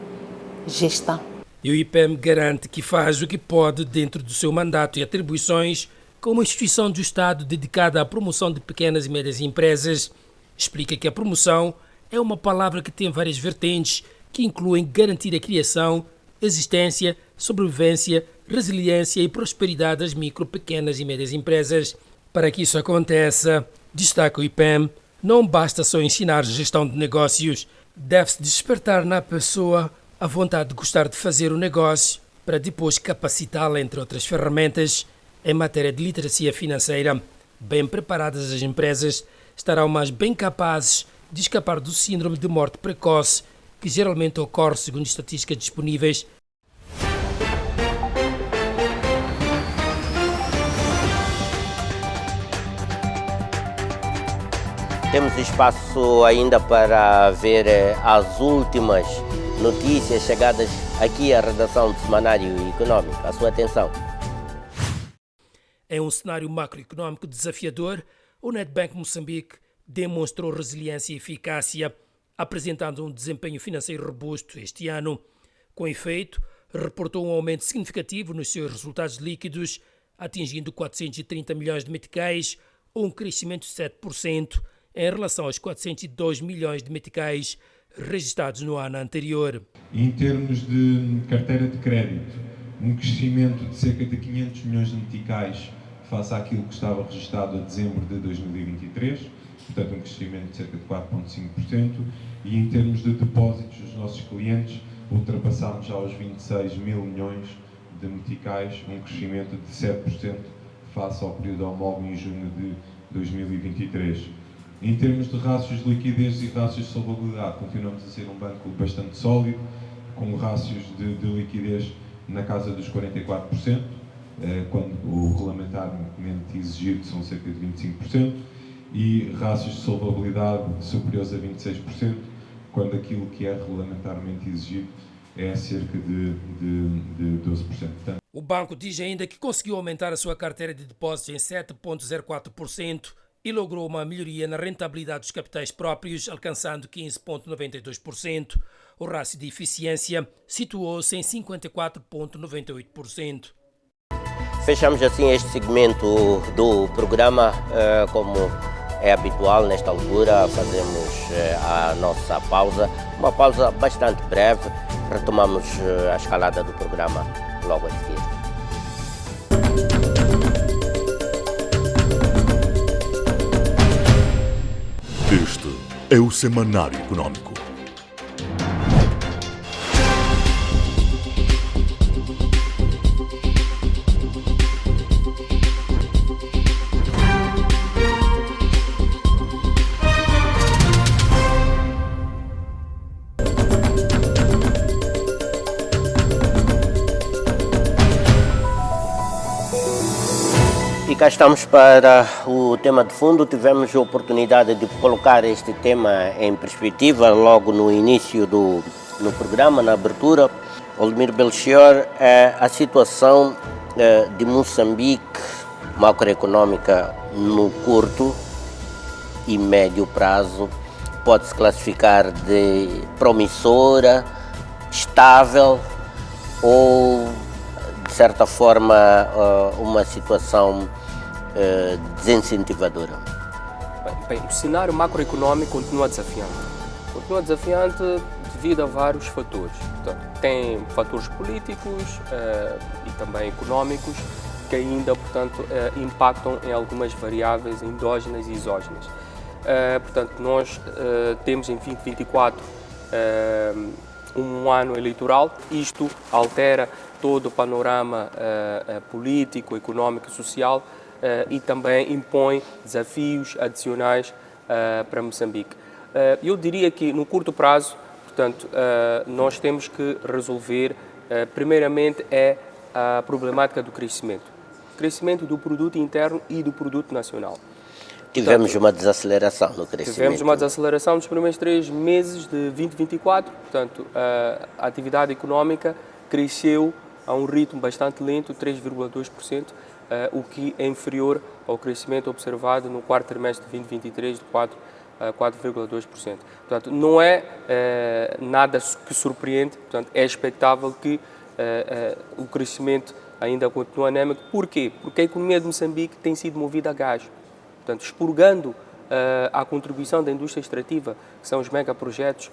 gestão. E o IPEM garante que faz o que pode dentro do seu mandato e atribuições como instituição do Estado dedicada à promoção de pequenas e médias empresas. Explica que a promoção é uma palavra que tem várias vertentes, que incluem garantir a criação, existência, sobrevivência, resiliência e prosperidade das micro, pequenas e médias empresas. Para que isso aconteça, destaca o IPEM, não basta só ensinar gestão de negócios, deve-se despertar na pessoa a vontade de gostar de fazer o negócio para depois capacitá-la, entre outras ferramentas, em matéria de literacia financeira. Bem preparadas, as empresas estarão mais bem capazes de escapar do síndrome de morte precoce, que geralmente ocorre, segundo estatísticas disponíveis. Temos espaço ainda para ver as últimas notícias chegadas aqui à redação do Semanário Econômico. A sua atenção. Em um cenário macroeconômico desafiador, o Nedbank Moçambique demonstrou resiliência e eficácia, apresentando um desempenho financeiro robusto este ano. Com efeito, reportou um aumento significativo nos seus resultados líquidos, atingindo 430 milhões de meticais, ou um crescimento de 7%, em relação aos 402 milhões de meticais registrados no ano anterior. Em termos de carteira de crédito, um crescimento de cerca de 500 milhões de meticais face àquilo que estava registrado a dezembro de 2023, portanto um crescimento de cerca de 4,5%, e em termos de depósitos dos nossos clientes, ultrapassámos já os 26 mil milhões de meticais, um crescimento de 7% face ao período homólogo em junho de 2023. Em termos de rácios de liquidez e rácios de solvabilidade, continuamos a ser um banco bastante sólido, com rácios de liquidez na casa dos 44%, quando o regulamentariamente exigido são cerca de 25%, e rácios de solvabilidade superiores a 26%, quando aquilo que é regulamentarmente exigido é cerca de 12%. Portanto, o banco diz ainda que conseguiu aumentar a sua carteira de depósitos em 7,04%, e logrou uma melhoria na rentabilidade dos capitais próprios, alcançando 15,92%. O rácio de eficiência situou-se em 54,98%. Fechamos assim este segmento do programa. Como é habitual nesta altura, fazemos a nossa pausa, uma pausa bastante breve. Retomamos a escalada do programa logo a seguir. é o Semanário Econômico. E cá estamos para o tema de fundo. Tivemos a oportunidade de colocar este tema em perspectiva logo no início do programa, na abertura. Oldemir Belchior, a situação de Moçambique macroeconômica no curto e médio prazo pode-se classificar de promissora, estável ou, de certa forma, uma situação desincentivadora? Bem, o cenário macroeconômico continua desafiante. Continua desafiante devido a vários fatores. Portanto, tem fatores políticos e também econômicos que ainda, portanto, impactam em algumas variáveis endógenas e exógenas. Portanto, nós temos em 2024 um ano eleitoral. Isto altera todo o panorama político, econômico e social e também impõe desafios adicionais para Moçambique. Eu diria que no curto prazo, portanto, nós temos que resolver, primeiramente, a problemática do crescimento. Crescimento do produto interno e do produto nacional. Tivemos uma desaceleração no crescimento. Tivemos uma desaceleração nos primeiros 3 meses de 2024, portanto, a atividade econômica cresceu a um ritmo bastante lento, 3,2%, o que é inferior ao crescimento observado no quarto trimestre de 2023 de 4,2%. Portanto, não é nada que surpreende, portanto, é expectável que o crescimento ainda continue anémico. Porquê? Porque a economia de Moçambique tem sido movida a gás. Portanto, expurgando a contribuição da indústria extrativa, que são os megaprojetos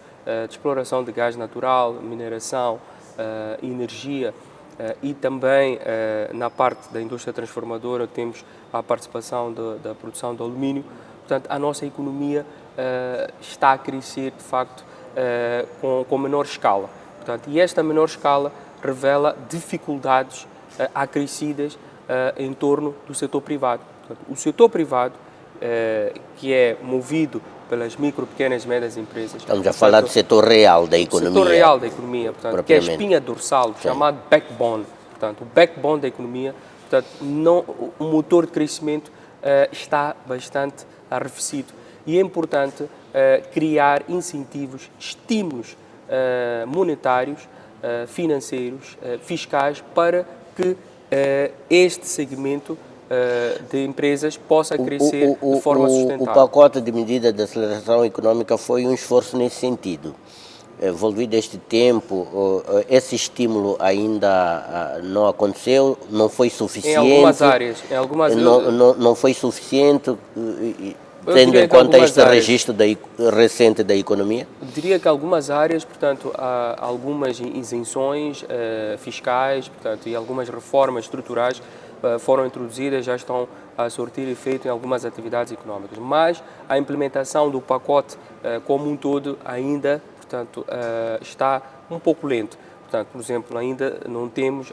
de exploração de gás natural, mineração, energia, e também na parte da indústria transformadora temos a participação da produção de alumínio. Portanto, a nossa economia está a crescer, de facto, com menor escala. Portanto, e esta menor escala revela dificuldades acrescidas em torno do setor privado. Portanto, o setor privado, que é movido pelas micro, pequenas e médias empresas. Estamos a falar do setor real da economia. O setor real da economia, portanto, que é a espinha dorsal, chamado backbone. Portanto, o backbone da economia, portanto, o motor de crescimento está bastante arrefecido. E é importante criar incentivos, estímulos monetários, financeiros, fiscais, para que este segmento de empresas possa crescer de forma sustentável. O pacote de medidas de aceleração econômica foi um esforço nesse sentido. Envolvido este tempo, esse estímulo ainda não aconteceu, não foi suficiente. Em algumas áreas. Não foi suficiente, tendo em conta este registro recente da economia? Diria que algumas áreas, portanto, há algumas isenções fiscais, portanto, e algumas reformas estruturais foram introduzidas, já estão a surtir efeito em algumas atividades económicas, mas a implementação do pacote como um todo ainda, portanto, está um pouco lento. Portanto, por exemplo, ainda não temos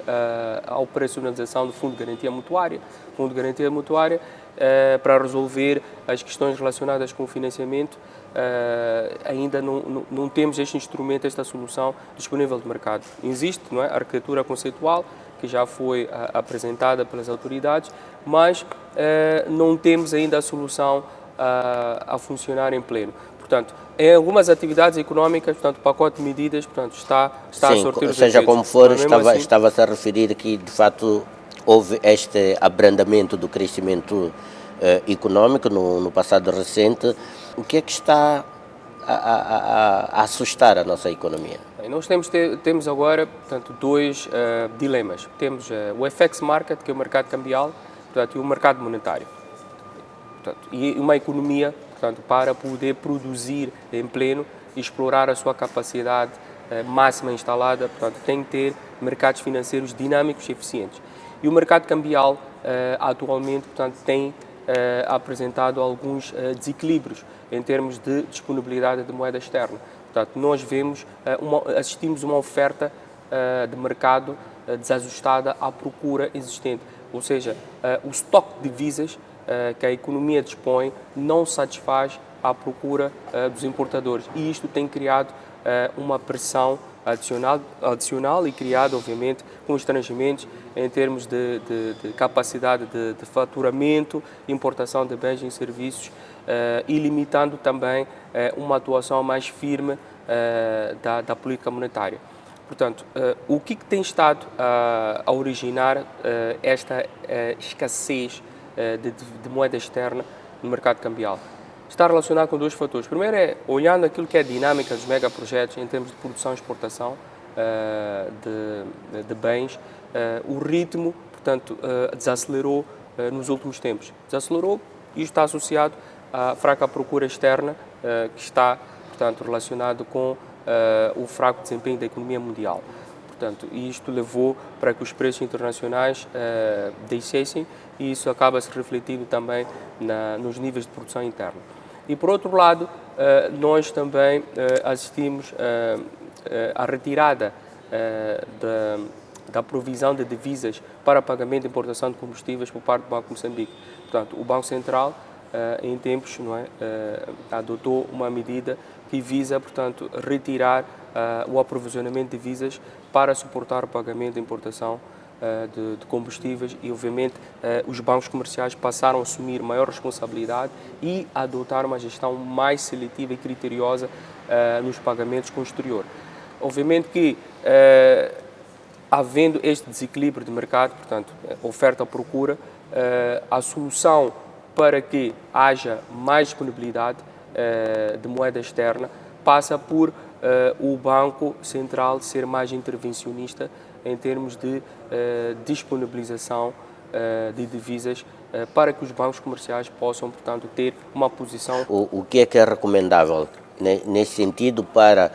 a operacionalização do Fundo de Garantia Mutuária. O Fundo de Garantia Mutuária, para resolver as questões relacionadas com o financiamento, ainda não temos este instrumento, esta solução disponível de mercado. Existe, não é, a arquitetura conceitual, que já foi apresentada pelas autoridades, mas não temos ainda a solução a funcionar em pleno. Portanto, em algumas atividades económicas, portanto, o pacote de medidas, portanto, está a sortir os seja efeitos. como for, Assim, estava-se a referir que, de fato, houve este abrandamento do crescimento econômico no passado recente. O que é que está a assustar a nossa economia? Bem, nós temos agora, portanto, dois dilemas. Temos o FX Market, que é o mercado cambial, portanto, e o mercado monetário. Portanto, e uma economia, portanto, para poder produzir em pleno e explorar a sua capacidade máxima instalada, portanto, tem que ter mercados financeiros dinâmicos e eficientes. E o mercado cambial, atualmente, portanto, tem apresentado alguns desequilíbrios em termos de disponibilidade de moeda externa. Portanto, nós assistimos uma oferta de mercado desajustada à procura existente, ou seja, o estoque de divisas que a economia dispõe não satisfaz à procura dos importadores, e isto tem criado uma pressão adicional e criado, obviamente, constrangimentos em termos de capacidade de faturamento, importação de bens e serviços e limitando também uma atuação mais firme da política monetária. Portanto, o que tem estado a originar esta escassez de moeda externa no mercado cambial? Está relacionado com dois fatores. Primeiro é, olhando aquilo que é a dinâmica dos megaprojetos em termos de produção e exportação de bens, o ritmo, portanto, desacelerou nos últimos tempos. Desacelerou e está associado à fraca procura externa, que está, portanto, relacionado com o fraco desempenho da economia mundial. Portanto, isto levou para que os preços internacionais descessem, e isso acaba se refletindo também nos níveis de produção interna. E, por outro lado, nós também assistimos à retirada da provisão de divisas para pagamento de importação de combustíveis por parte do Banco de Moçambique. Portanto, o Banco Central, em tempos, adotou uma medida que visa, portanto, retirar o aprovisionamento de divisas para suportar o pagamento de importação de combustíveis, e, obviamente, os bancos comerciais passaram a assumir maior responsabilidade e a adotar uma gestão mais seletiva e criteriosa nos pagamentos com o exterior. Obviamente que, havendo este desequilíbrio de mercado, portanto, oferta-procura, a solução para que haja mais disponibilidade de moeda externa passa por o Banco Central ser mais intervencionista em termos de disponibilização de divisas para que os bancos comerciais possam, portanto, ter uma posição. O que é recomendável nesse sentido para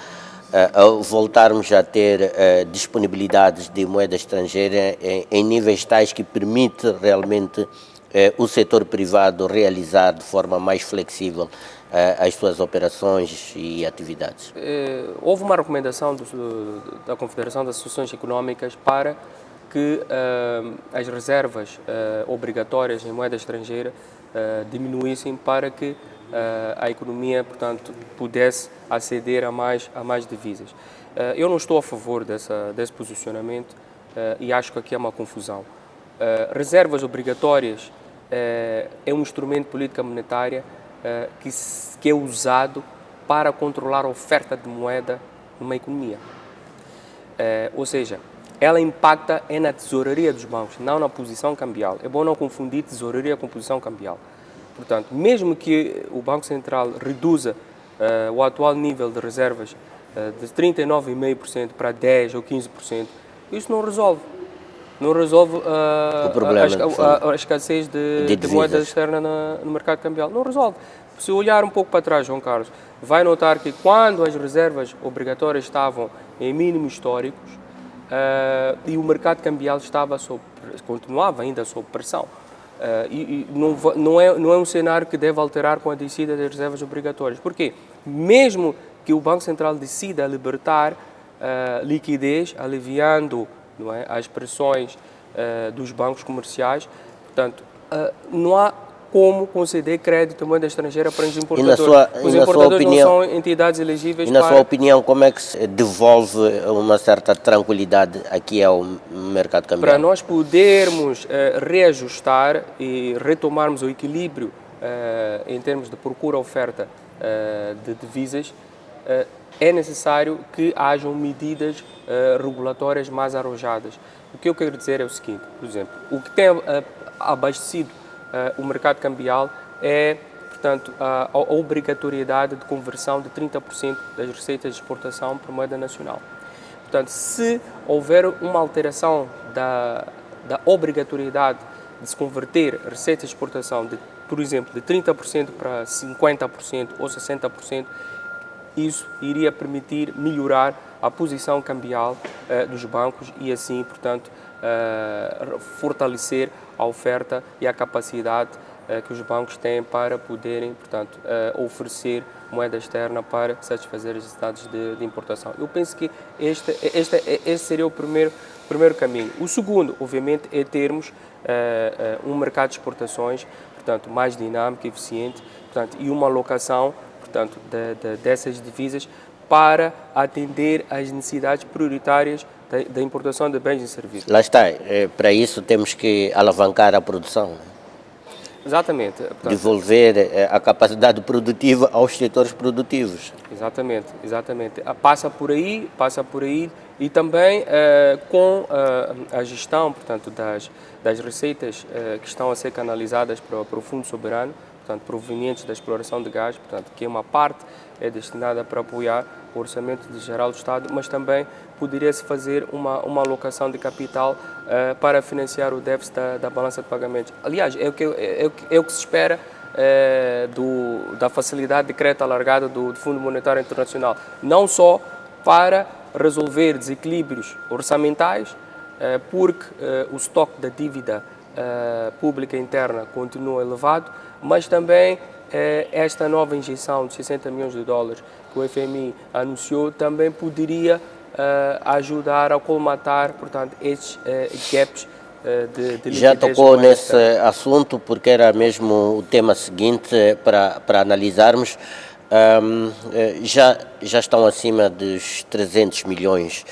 voltarmos a ter disponibilidades de moeda estrangeira em níveis tais que permite realmente o setor privado realizar de forma mais flexível as suas operações e atividades? Houve uma recomendação da Confederação das Associações Económicas para que as reservas obrigatórias em moeda estrangeira diminuíssem para que a economia, portanto, pudesse aceder a mais divisas. Eu não estou a favor desse posicionamento e acho que aqui é uma confusão. Reservas obrigatórias é um instrumento de política monetária que é usado para controlar a oferta de moeda numa economia. Ou seja, ela impacta na tesouraria dos bancos, não na posição cambial. É bom não confundir tesouraria com posição cambial. Portanto, mesmo que o Banco Central reduza o atual nível de reservas de 39,5% para 10% ou 15%, isso não resolve. Não resolve o problema, a escassez de moeda externa no mercado cambial. Não resolve. Se olhar um pouco para trás, João Carlos, vai notar que quando as reservas obrigatórias estavam em mínimos históricos e o mercado cambial continuava ainda sob pressão. E não é um cenário que deve alterar com a descida das reservas obrigatórias. Porquê? Mesmo que o Banco Central decida libertar liquidez, aliviando as pressões dos bancos comerciais, portanto, não há como conceder crédito em moeda estrangeira para os importadores. Os importadores não são entidades elegíveis para... E na sua opinião, como é que se devolve uma certa tranquilidade aqui ao mercado cambial? Para nós podermos reajustar e retomarmos o equilíbrio em termos de procura-oferta de divisas, é necessário que hajam medidas regulatórias mais arrojadas. O que eu quero dizer é o seguinte, por exemplo, o que tem abastecido o mercado cambial é, portanto, a obrigatoriedade de conversão de 30% das receitas de exportação para moeda nacional. Portanto, se houver uma alteração da obrigatoriedade de se converter receitas de exportação, por exemplo, de 30% para 50% ou 60%, isso iria permitir melhorar a posição cambial dos bancos e assim, portanto, fortalecer a oferta e a capacidade que os bancos têm para poderem, portanto, oferecer moeda externa para satisfazer as necessidades de importação. Eu penso que este seria o primeiro caminho. O segundo, obviamente, é termos um mercado de exportações, portanto, mais dinâmico, eficiente, portanto, e uma alocação, portanto, dessas divisas para atender às necessidades prioritárias da importação de bens e serviços. Lá está, para isso temos que alavancar a produção. Exatamente. Portanto, devolver a capacidade produtiva aos setores produtivos. Exatamente. Passa por aí e também com a gestão, portanto, das receitas que estão a ser canalizadas para o Fundo Soberano, portanto, provenientes da exploração de gás, portanto, que uma parte é destinada para apoiar o orçamento geral do Estado, mas também poderia-se fazer uma alocação de capital para financiar o déficit da balança de pagamentos. Aliás, é o que se espera da facilidade de crédito alargada do Fundo Monetário Internacional, não só para resolver desequilíbrios orçamentais, porque o estoque da dívida pública interna continua elevado, mas também esta nova injeção de 60 milhões de dólares que o FMI anunciou também poderia ajudar a colmatar, portanto, estes gaps de liquidez. Já tocou nesse assunto, porque era mesmo o tema seguinte para analisarmos. Já estão acima dos 300 milhões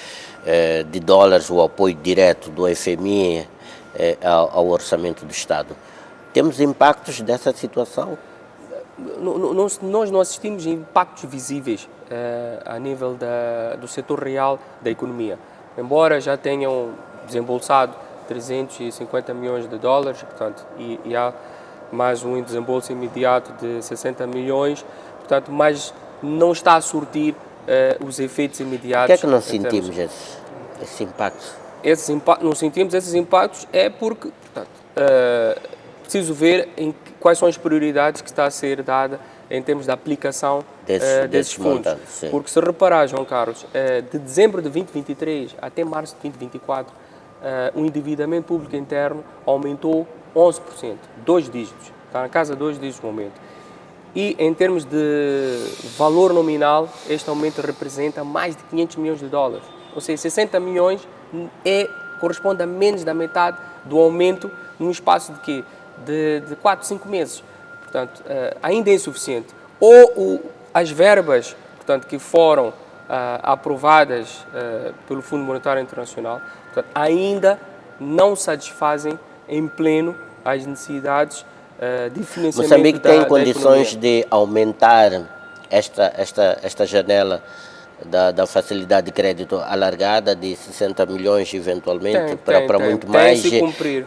de dólares o apoio direto do FMI ao orçamento do Estado. Temos impactos dessa situação? Nós não assistimos impactos visíveis a nível do setor real da economia. Embora já tenham desembolsado 350 milhões de dólares, portanto, e há mais um desembolso imediato de 60 milhões, portanto, mas não está a surtir os efeitos imediatos. Por que é que não sentimos esse impacto? Não sentimos esses impactos porque, portanto, preciso ver quais são as prioridades que está a ser dada em termos da aplicação desses fundos. Porque se reparar, João Carlos, de dezembro de 2023 até março de 2024, o endividamento público interno aumentou 11%, 2 dígitos, está na casa de 2 dígitos no momento. E em termos de valor nominal, este aumento representa mais de 500 milhões de dólares. Ou seja, 60 milhões corresponde a menos da metade do aumento num espaço de quê? De 4, 5 meses. Portanto, ainda é insuficiente. Ou as verbas, portanto, que foram aprovadas pelo Fundo Monetário Internacional, portanto, ainda não satisfazem em pleno as necessidades de financiamento. Moçambique tem condições de aumentar esta janela da facilidade de crédito alargada de 60 milhões eventualmente para muito mais. Tem-se cumprir.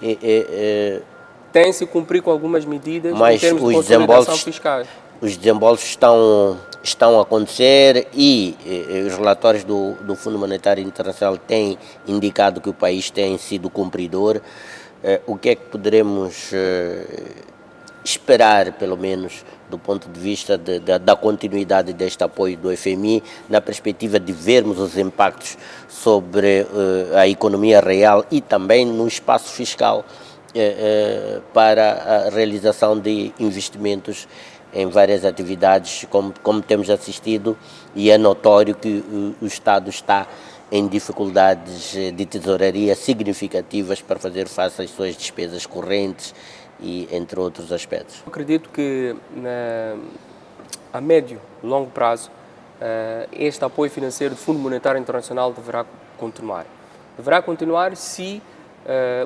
Tem-se cumprir com algumas medidas mas em termos de consolidação fiscal. Os desembolsos estão a acontecer e os relatórios do Fundo Monetário Internacional têm indicado que o país tem sido cumpridor. O que é que poderemos esperar, pelo menos, do ponto de vista da continuidade deste apoio do FMI, na perspectiva de vermos os impactos sobre a economia real e também no espaço fiscal para a realização de investimentos em várias atividades, como temos assistido, e é notório que o Estado está em dificuldades de tesouraria significativas para fazer face às suas despesas correntes e entre outros aspectos. Eu acredito que a médio e longo prazo este apoio financeiro do Fundo Monetário Internacional deverá continuar. Deverá continuar se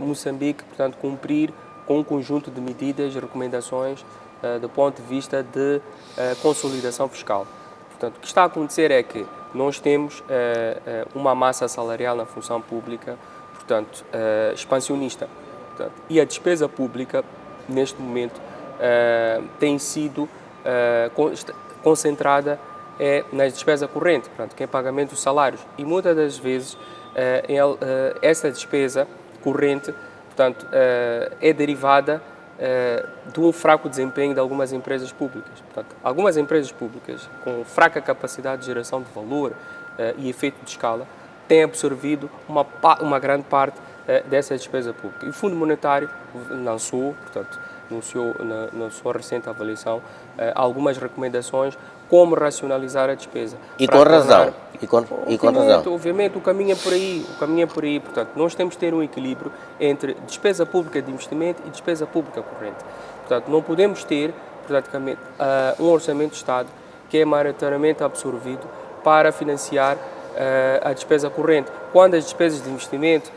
Moçambique, portanto, cumprir com um conjunto de medidas e recomendações do ponto de vista de consolidação fiscal. Portanto, o que está a acontecer é que nós temos uma massa salarial na função pública, portanto, expansionista. Portanto, e a despesa pública, neste momento, tem sido concentrada na despesa corrente, portanto, que é pagamento dos salários. E muitas das vezes essa despesa corrente, portanto, é derivada de um fraco desempenho de algumas empresas públicas. Portanto, algumas empresas públicas com fraca capacidade de geração de valor e efeito de escala têm absorvido uma grande parte dessa despesa pública. E o Fundo Monetário lançou, portanto, na sua recente avaliação, algumas recomendações como racionalizar a despesa. E com razão. Obviamente, o caminho é por aí. Portanto, nós temos que ter um equilíbrio entre despesa pública de investimento e despesa pública corrente. Portanto, não podemos ter, praticamente, um orçamento de Estado que é maioritariamente absorvido para financiar a despesa corrente, quando as despesas de investimento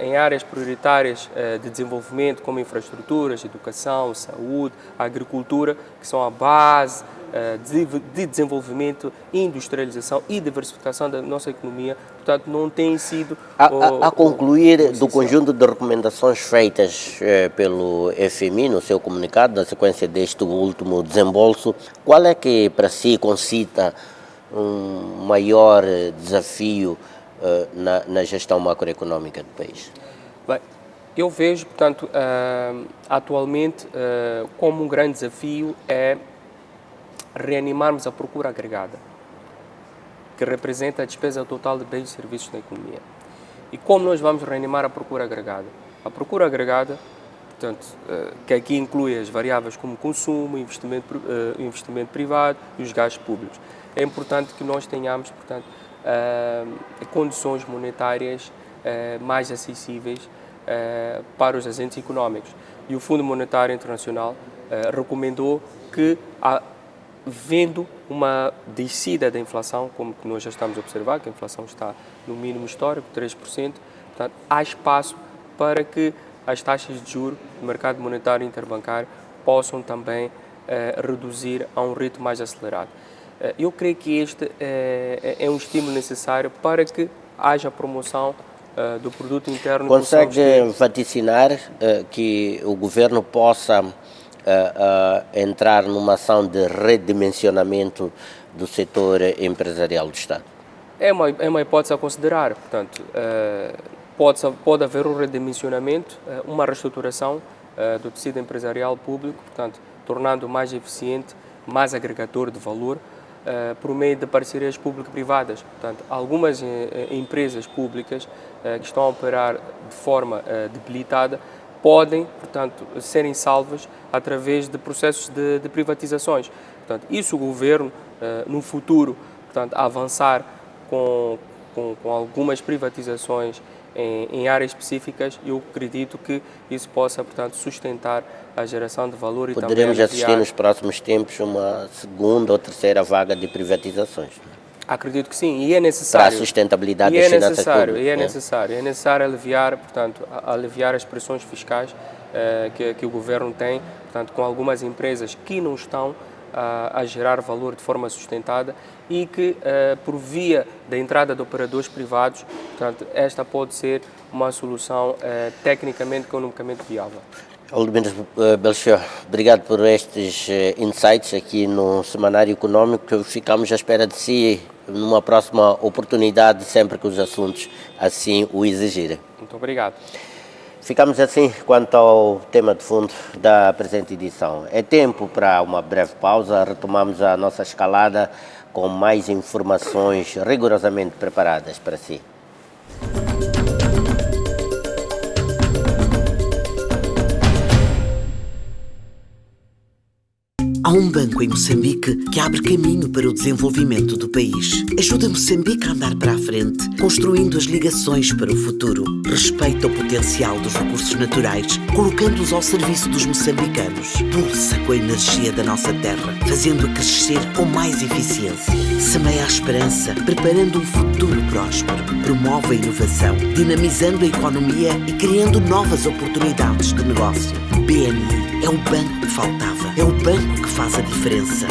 em áreas prioritárias de desenvolvimento, como infraestruturas, educação, saúde, agricultura, que são a base de desenvolvimento, industrialização e diversificação da nossa economia, portanto, não tem sido... A concluir do conjunto de recomendações feitas pelo FMI no seu comunicado, na sequência deste último desembolso, qual é que para si concita um maior desafio na gestão macroeconómica do país? Bem, eu vejo, portanto, atualmente, como um grande desafio é reanimarmos a procura agregada, que representa a despesa total de bens e serviços na economia. E como nós vamos reanimar a procura agregada? A procura agregada, portanto, que aqui inclui as variáveis como consumo, investimento privado e os gastos públicos. É importante que nós tenhamos, portanto, condições monetárias mais acessíveis para os agentes económicos. E o Fundo Monetário Internacional recomendou que, vendo uma descida da inflação, como que nós já estamos a observar, que a inflação está no mínimo histórico, 3%, portanto, há espaço para que as taxas de juros do mercado monetário interbancário possam também reduzir a um ritmo mais acelerado. Eu creio que este é um estímulo necessário para que haja promoção do produto interno. Consegue vaticinar que o governo possa entrar numa ação de redimensionamento do setor empresarial do Estado? É uma hipótese a considerar. Portanto, pode haver um redimensionamento, uma reestruturação do tecido empresarial público, portanto, tornando mais eficiente, mais agregador de valor, por meio de parcerias público-privadas. Portanto, algumas empresas públicas que estão a operar de forma debilitada podem, portanto, serem salvas através de processos de privatizações. Portanto, isso o governo, no futuro, portanto, avançar com algumas privatizações em áreas específicas, eu acredito que isso possa, portanto, sustentar a geração de valor e poderemos também assistir nos próximos tempos uma segunda ou terceira vaga de privatizações. Acredito que sim, e é necessário. Para a sustentabilidade das finanças públicas. É necessário aliviar, portanto, aliviar as pressões fiscais que o governo tem, portanto, com algumas empresas que não estão a gerar valor de forma sustentada e que, por via da entrada de operadores privados, portanto, esta pode ser uma solução tecnicamente e economicamente viável. Aldemir Belchior, obrigado por estes insights aqui no Semanário Econômico. Ficamos à espera de si numa próxima oportunidade, sempre que os assuntos assim o exigirem. Muito obrigado. Ficamos assim quanto ao tema de fundo da presente edição. É tempo para uma breve pausa, retomamos a nossa escalada com mais informações rigorosamente preparadas para si. Há um banco em Moçambique que abre caminho para o desenvolvimento do país. Ajuda Moçambique a andar para a frente, construindo as ligações para o futuro. Respeita o potencial dos recursos naturais, colocando-os ao serviço dos moçambicanos. Pulsa com a energia da nossa terra, fazendo-a crescer com mais eficiência. Semeia a esperança, preparando um futuro próspero. Promove a inovação, dinamizando a economia e criando novas oportunidades de negócio. BNI é o banco que faltava. É o banco que faz a diferença.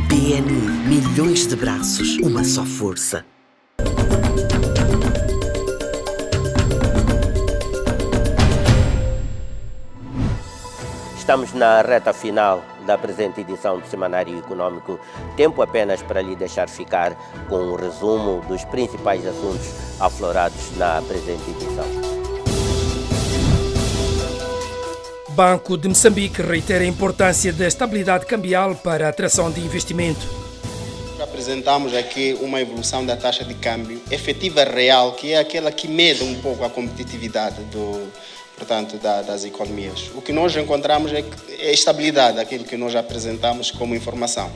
BNI, milhões de braços, uma só força. Estamos na reta final da presente edição do Semanário Econômico. Tempo apenas para lhe deixar ficar com um resumo dos principais assuntos aflorados na presente edição. Banco de Moçambique reitera a importância da estabilidade cambial para a atração de investimento. Apresentamos aqui uma evolução da taxa de câmbio efetiva real, que é aquela que mede um pouco a competitividade portanto, das economias. O que nós encontramos é a estabilidade daquilo que nós apresentamos como informação.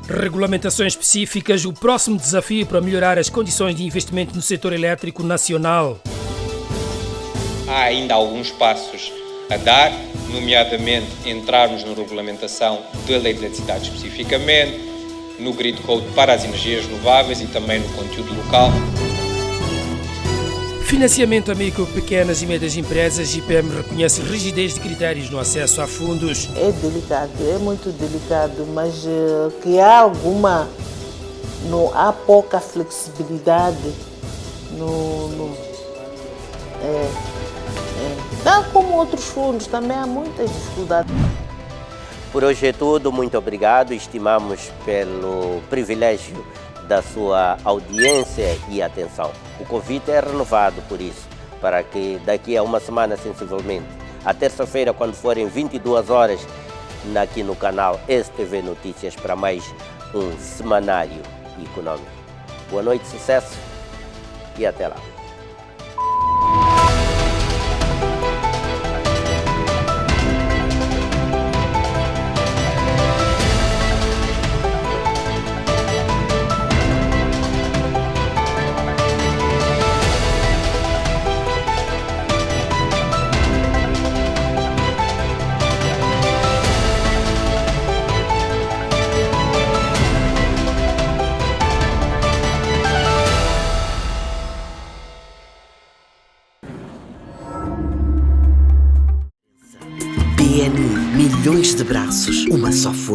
Regulamentações específicas, o próximo desafio para melhorar as condições de investimento no setor elétrico nacional. Há ainda alguns passos a dar, nomeadamente entrarmos na regulamentação da lei de eletricidade especificamente, no grid code para as energias renováveis e também no conteúdo local. Financiamento a micro, pequenas e médias empresas. IPM reconhece rigidez de critérios no acesso a fundos. É delicado, é muito delicado, mas que há pouca flexibilidade Não como outros fundos, também há muitas dificuldades. Por hoje é tudo, muito obrigado. Estimamos pelo privilégio da sua audiência e atenção. O convite é renovado por isso, para que daqui a uma semana, sensivelmente, à terça-feira, quando forem 22 horas, aqui no canal STV Notícias, para mais um semanário econômico. Boa noite, sucesso e até lá. PNI, milhões de braços, uma só força.